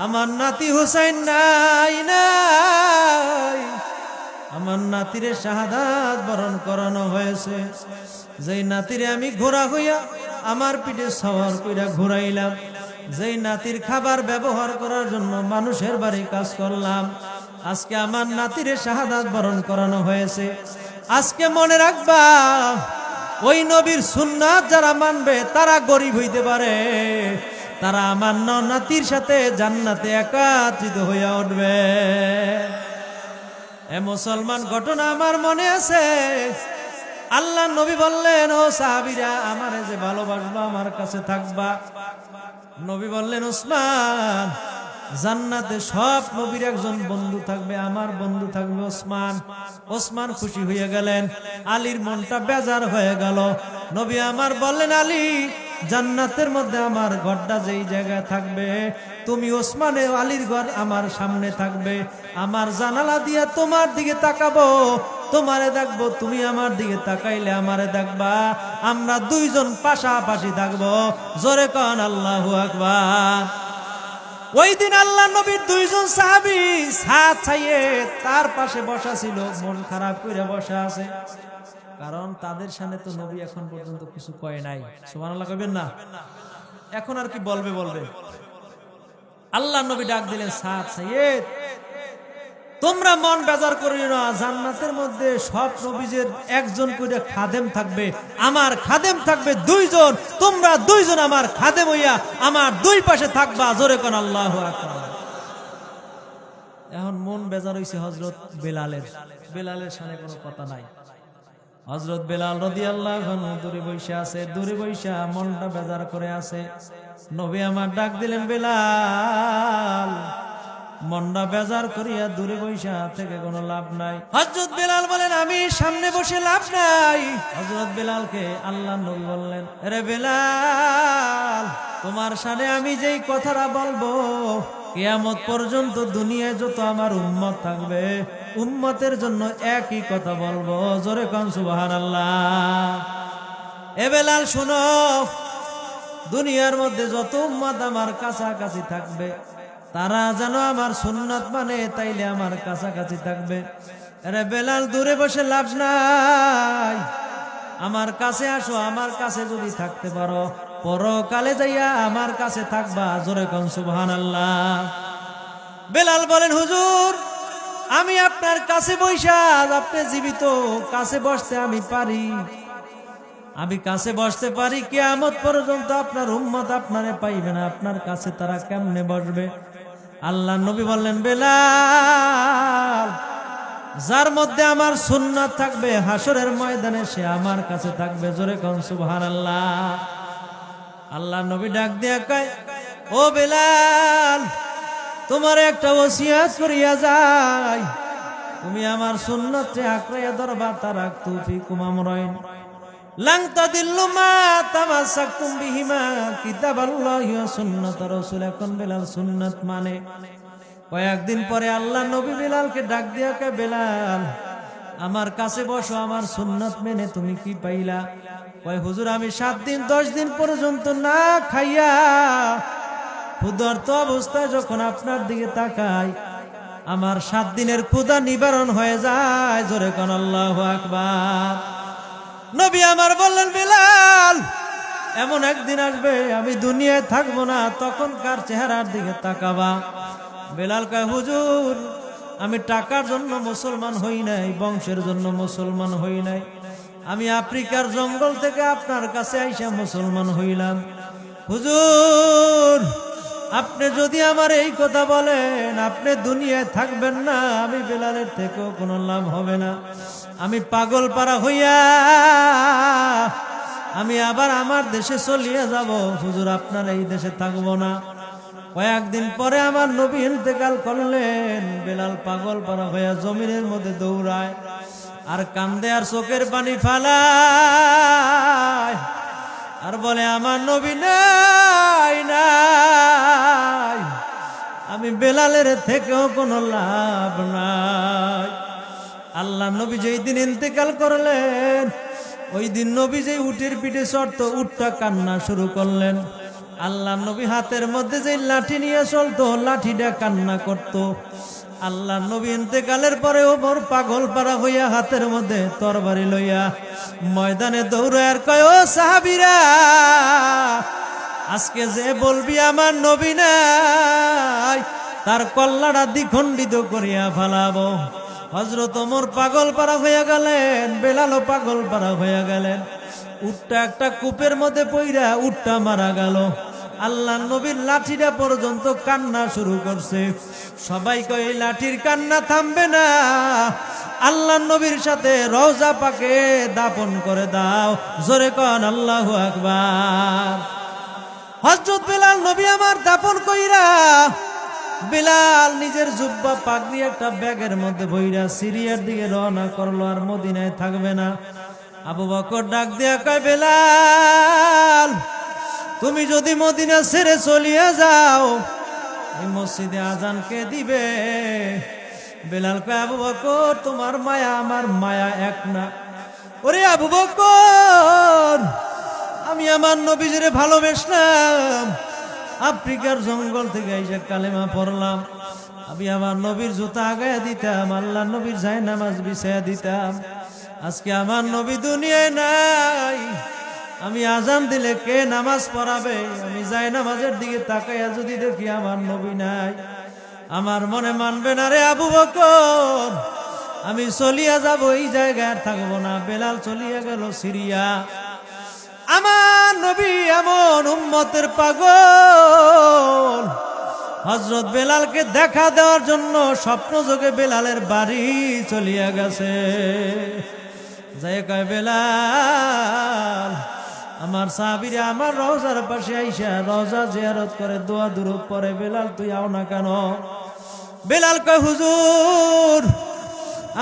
Speaker 1: আমার নাতি হুসাইন নাই, আমার নাতিরে শাহাদাত বরণ করানো হয়েছে। যেই নাতিরে আমি ঘোড়া হইয়া আমার পিঠে সওয়ার কইরা ঘুরাইলাম, যেই নাতির খাবার ব্যবহার করার জন্য মানুষের বাড়ি কাজ করলাম, আজকে আমার নাতিরে শাহাদাত বরণ করানো হয়েছে। আজকে মনে রাখবা, ওই নবীর সুন্নাত যারা মানবে তারা গরিব হইতে পারে, তারা আমার নাতির সাথে জান্নাতে একত্রিত হইয়া উঠবে। এ মুসলমান, ঘটনা আমার মনে আছে। আল্লাহ নবী বললেন, ও সাহাবীরা, আমারে যে ভালোবাসবা আমার কাছে থাকবা। নবী বললেন, ওসমান, জান্নাতে সব নবীর একজন বন্ধু থাকবে, আমার বন্ধু থাকবে ওসমান। ওসমান খুশি হয়ে গেলেন, আলীর মনটা বেজার হয়ে গেল। নবী আমার বললেন, আলী, জান্নাতের মধ্যে আমার ঘরটা যেই জায়গায় থাকবে, তুমি ওসমানে আলীর ঘর আমার সামনে থাকবে, আমার জানালা দিয়ে তোমার দিকে তাকাবো, তোমারে দেখবো, তুমি আমার দিকে তাকাইলে আমারে দেখবা, আমরা দুইজন পাশাপাশি থাকবো। জোরে কন আল্লাহু আকবার। ওই দিন আল্লাহ নবীর দুইজন সাহাবী ছাদ ছাইয়ে তার পাশে বসা ছিল, মন খারাপ করে বসা আছে, কারণ তাদের সামনে তো নবী এখন পর্যন্ত কিছু কয় নাই। সুবহানাল্লাহ কইবেন না? এখন আর কি বলবে? আল্লাহ নবী ডাক দিলেন, ছাদ ছাইয়ে তোমরা মন বেজার করিও না, জান্নাতের মধ্যে সব নবীদের একজন করে খাদেম থাকবে, আমার খাদেম থাকবে দুইজন, তোমরা দুইজন আমার খাদেম হইয়া আমার দুই পাশে থাকবা। জোরে কোন আল্লাহু আকবার। এখন মন বেজার হইছে হযরত বেলালের সামনে কোনো কথা নাই। হযরত বেলাল রাদিয়াল্লাহু আনহু দূরে বসে আছে, দূরে বসে মনটা বেজার করে আছে। নবী আমার ডাক দিলেন, বেলাল, মনটা বেজার করিয়া দূরে বৈশা থেকে কোনো লাভ নাই। হযরত বেলাল বলেন, আমি সামনে বসে লাভ নাই। হযরত বেলালকে আল্লাহ নবী বললেন, রে বেলাল, তোমার সামনে আমি যেই কথাটা বলবো, কিয়ামত পর্যন্ত দুনিয়ায় যত আমার উম্মত থাকবে, উম্মতের জন্য একই কথা বলবো। জোরে কোন সুবহানাল্লাহ। এ বেলাল শুনো, দুনিয়ার মধ্যে যত উম্মত আমার কাছাকাছি থাকবে, তারা যেন আমার সুন্নাত মানে, তাইলে আমার কাছাকাছি থাকবে। আরে বেলাল, দূরে বসে লাভ নাই, আমার কাছে আসো, আমার কাছে যদি থাকতে পারো, পরকালে যাইয়া আমার কাছে থাকবা। জোরে কোন সুবহানাল্লাহ। বেলাল বলেন, হুজুর, আমি আপনার কাছে বইসা, আপনি জীবিত, কাছে বসতে আমি পারি, আমি কাছে বসতে পারি, কিয়ামত পর্যন্ত আপনার উম্মত আপনারে পাইবে না, আপনার কাছে তারা কেমনে বসবে? আল্লাহ নবী বললেন, বেলাল, যার মধ্যে আমার সুন্নাত থাকবে, হাসরের ময়দানে সে আমার কাছে থাকবে। জোরে কোন সুবহানাল্লাহ। আল্লাহ নবী ডাক দিয়া কয়, ও বেলাল, তোমার একটা ওসিয়ত করিয়া যাই, তুমি আমার সুন্নতে আঁকড়াইয়া ধরবা, তারাকতু ফিকুম আমরাইন লাং তাদিল্লু মা তামাসসাকতুম বিহিমা কিতাবাল্লাহি ওয়া সুন্নাত রাসূল। এখন বেলাল সুন্নাত মানে, কয়েকদিন পরে আল্লাহ নবী বেলালকে ডাক দিয়া কয়, বেলাল আমার কাছে বসো, আমার সুন্নাত মেনে তুমি কি পাইলা? কয়, হুজুর আমি 7 দিন 10 দিন পর্যন্ত না খাইয়া ক্ষুধার্ত অবস্থায় যখন আপনার দিকে তাকাই, আমার 7 দিনের ক্ষুধা নিবারণ হয়ে যায়। জোরে কোন আল্লাহু আকবার। নবী আমার বললেন, বেলাল এমন একদিন আসবে আমি দুনিয়ায় থাকবো না, তখন কার চেহারার দিকে তাকাবা? বেলাল কয়, হুজুর আমি টাকার জন্য মুসলমান হই নাই, বংশের জন্য মুসলমান হই নাই, আমি আফ্রিকার জঙ্গল থেকে আপনার কাছে আইসা মুসলমান হইলাম। হুজুর আপনি যদি আমার এই কথা বলেন আপনি দুনিয়ায় থাকবেন না, আমি বেলালের থেকেও কোনো লাভ হবে না। আমি পাগল পারা হইয়া আমি আবার আমার দেশে চলিয়ে যাব। হুজুর আপনার এই দেশে থাকবো না। কয়েকদিন পরে আমার নবী ইন্তেকাল করলেন। বেলাল পাগল পারা হইয়া জমিনের মধ্যে দৌড়ায় আর কান্দে আর চোখের পানি ফালায় আর বলে, আমার নবী নাই নাই, আমি বেলালের থেকেও কোনো লাভ নাই। আল্লাহ নবী যেই দিন ইন্তেকাল করলেন ওই দিন নবী যেই উটের পিঠে চড়তো, উটটা কান্না শুরু করলেন। আল্লাহ নবী হাতের মধ্যে যে লাঠি নিয়ে চলতো, লাঠিটা কান্না করত। আল্লাহ নবী ইন্তেকালের পরে ওপর পাগল পারা হইয়া হাতের মধ্যে তরবারি লইয়া ময়দানে দৌড়ায় আর কয়, ও সাহাবীরা আজকে যে বলবি আমার নবী নাই, তার কল্লাটা দ্বিখণ্ডিত করিয়া ফেলাবো। হযরত ওমর পাগল পারা হইয়া গেলেন, বেলালও পাগল পারা হইয়া গেলেন। উটটা একটা কূপের মধ্যে পইরা উটটা মারা গেল। আল্লাহ নবীর লাঠিটা পর্যন্ত কান্না শুরু করছে। সবাই কয়, এই লাঠির কান্না থামবে না, আল্লাহ নবীর সাথে রওজা পাকে দাফন করে দাও। জোরে কন আল্লাহু আকবার। হযরত বেলাল নবী আমার দাফন কইরা বেলাল নিজের জুব্বা পাগড়ি একটা ব্যাগের মধ্যে বইরা সিরিয়ার দিকে রওনা করলো, আর মদিনায় থাকবে না। আবু বকর ডাক দিয়া কয়, বেলাল তুমি যদি মদিনা ছেড়ে চলিয়া যাও এই মসজিদে আজান কে দিবে? বেলাল কয়, আবু বকর তোমার মায়া আমার মায়া এক না। ওরে আবু বকর আমি আমার নবীজিরে ভালোবাসলাম, আফ্রিকার জঙ্গল থেকে এসে কালেমা পড়লাম, আমি আমার নবীর জুতা আগায়া দিতাম, আল্লাহ নবীর জায়নামাজ বিছায়া দিতাম। আজকে আমার নবী দুনিয়ায় নাই, আমি আজান দিলে কে নামাজ পড়াবে? আমি জায়নামাজের দিকে তাকাইয়া যদি দেখি আমার নবী নাই, আমার মনে মানবে না রে আবু বকর, আমি চলিয়া যাব, এই জায়গায় থাকবো না। বেলাল চলিয়া গেল সিরিয়া। আমার নবী এমন উম্মতের পাগল, হযরত বেলালকে দেখা দেওয়ার জন্য স্বপ্ন যোগে বেলালের বাড়ি চলিয়া গেছে। যাই কয়, বেলাল আমার সাহাবীরা আমার রওজার পাশে আইসা রওজা জিয়ারত করে দোয়া দুরূদ পড়ে, বেলাল তুই আও না কেন? বেলাল কয়, হুজুর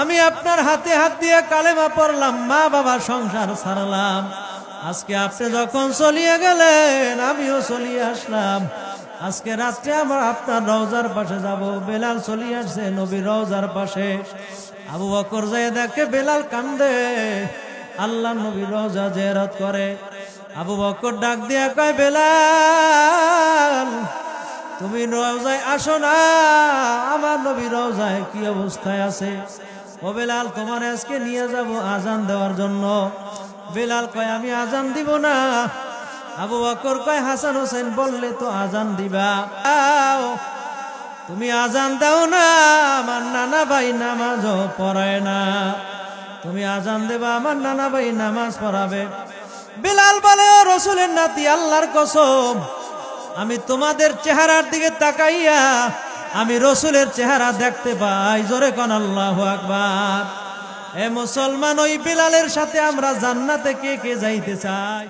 Speaker 1: আমি আপনার হাতে হাত দিয়ে কালেমা পড়লাম, মা বাবা সংসার ছাড়লাম, আজকে আপনি যখন চলিয়ে গেলেন আমিও চলিয়ে আসলাম, আজকে রাত্রে আমরা আপনার রওজার পাশে যাব। বেলাল চলিয়ে আসছে নবীর রওজার পাশে। আবু বকর যায় দেখে বেলাল কান্দে, আল্লাহ নবীর রওজা জিয়ারত করে। আবু বকর ডাক দিয়া কয়, বেলাল তুমি রওজায় আসো না, আমার নবীর রওজায় কি অবস্থায় আছে? ও বেলাল তোমার আজকে নিয়ে যাব আজান দেওয়ার জন্য। বেলাল কয়, আমি আজান দিব না। আবু বকর কয়, হাসান হোসেন বললে তো আজান দিবা, তুমি আজান দাও না, আমার নানা ভাই নামাজও পড়ায় না, তুমি আজান দেবা, আমার নানা ভাই নামাজ পড়াবে। বেলাল বলে, ও রাসূলের নাতি, আল্লাহর কসম আমি তোমাদের চেহারার দিকে তাকাইয়া আমি রাসূলের চেহারা দেখতে পাই। জোরে কোন আল্লাহু আকবার। এ মুসলমান, ওই বেলালের সাথে আমরা জান্নাতে কে কে যাইতে চাই?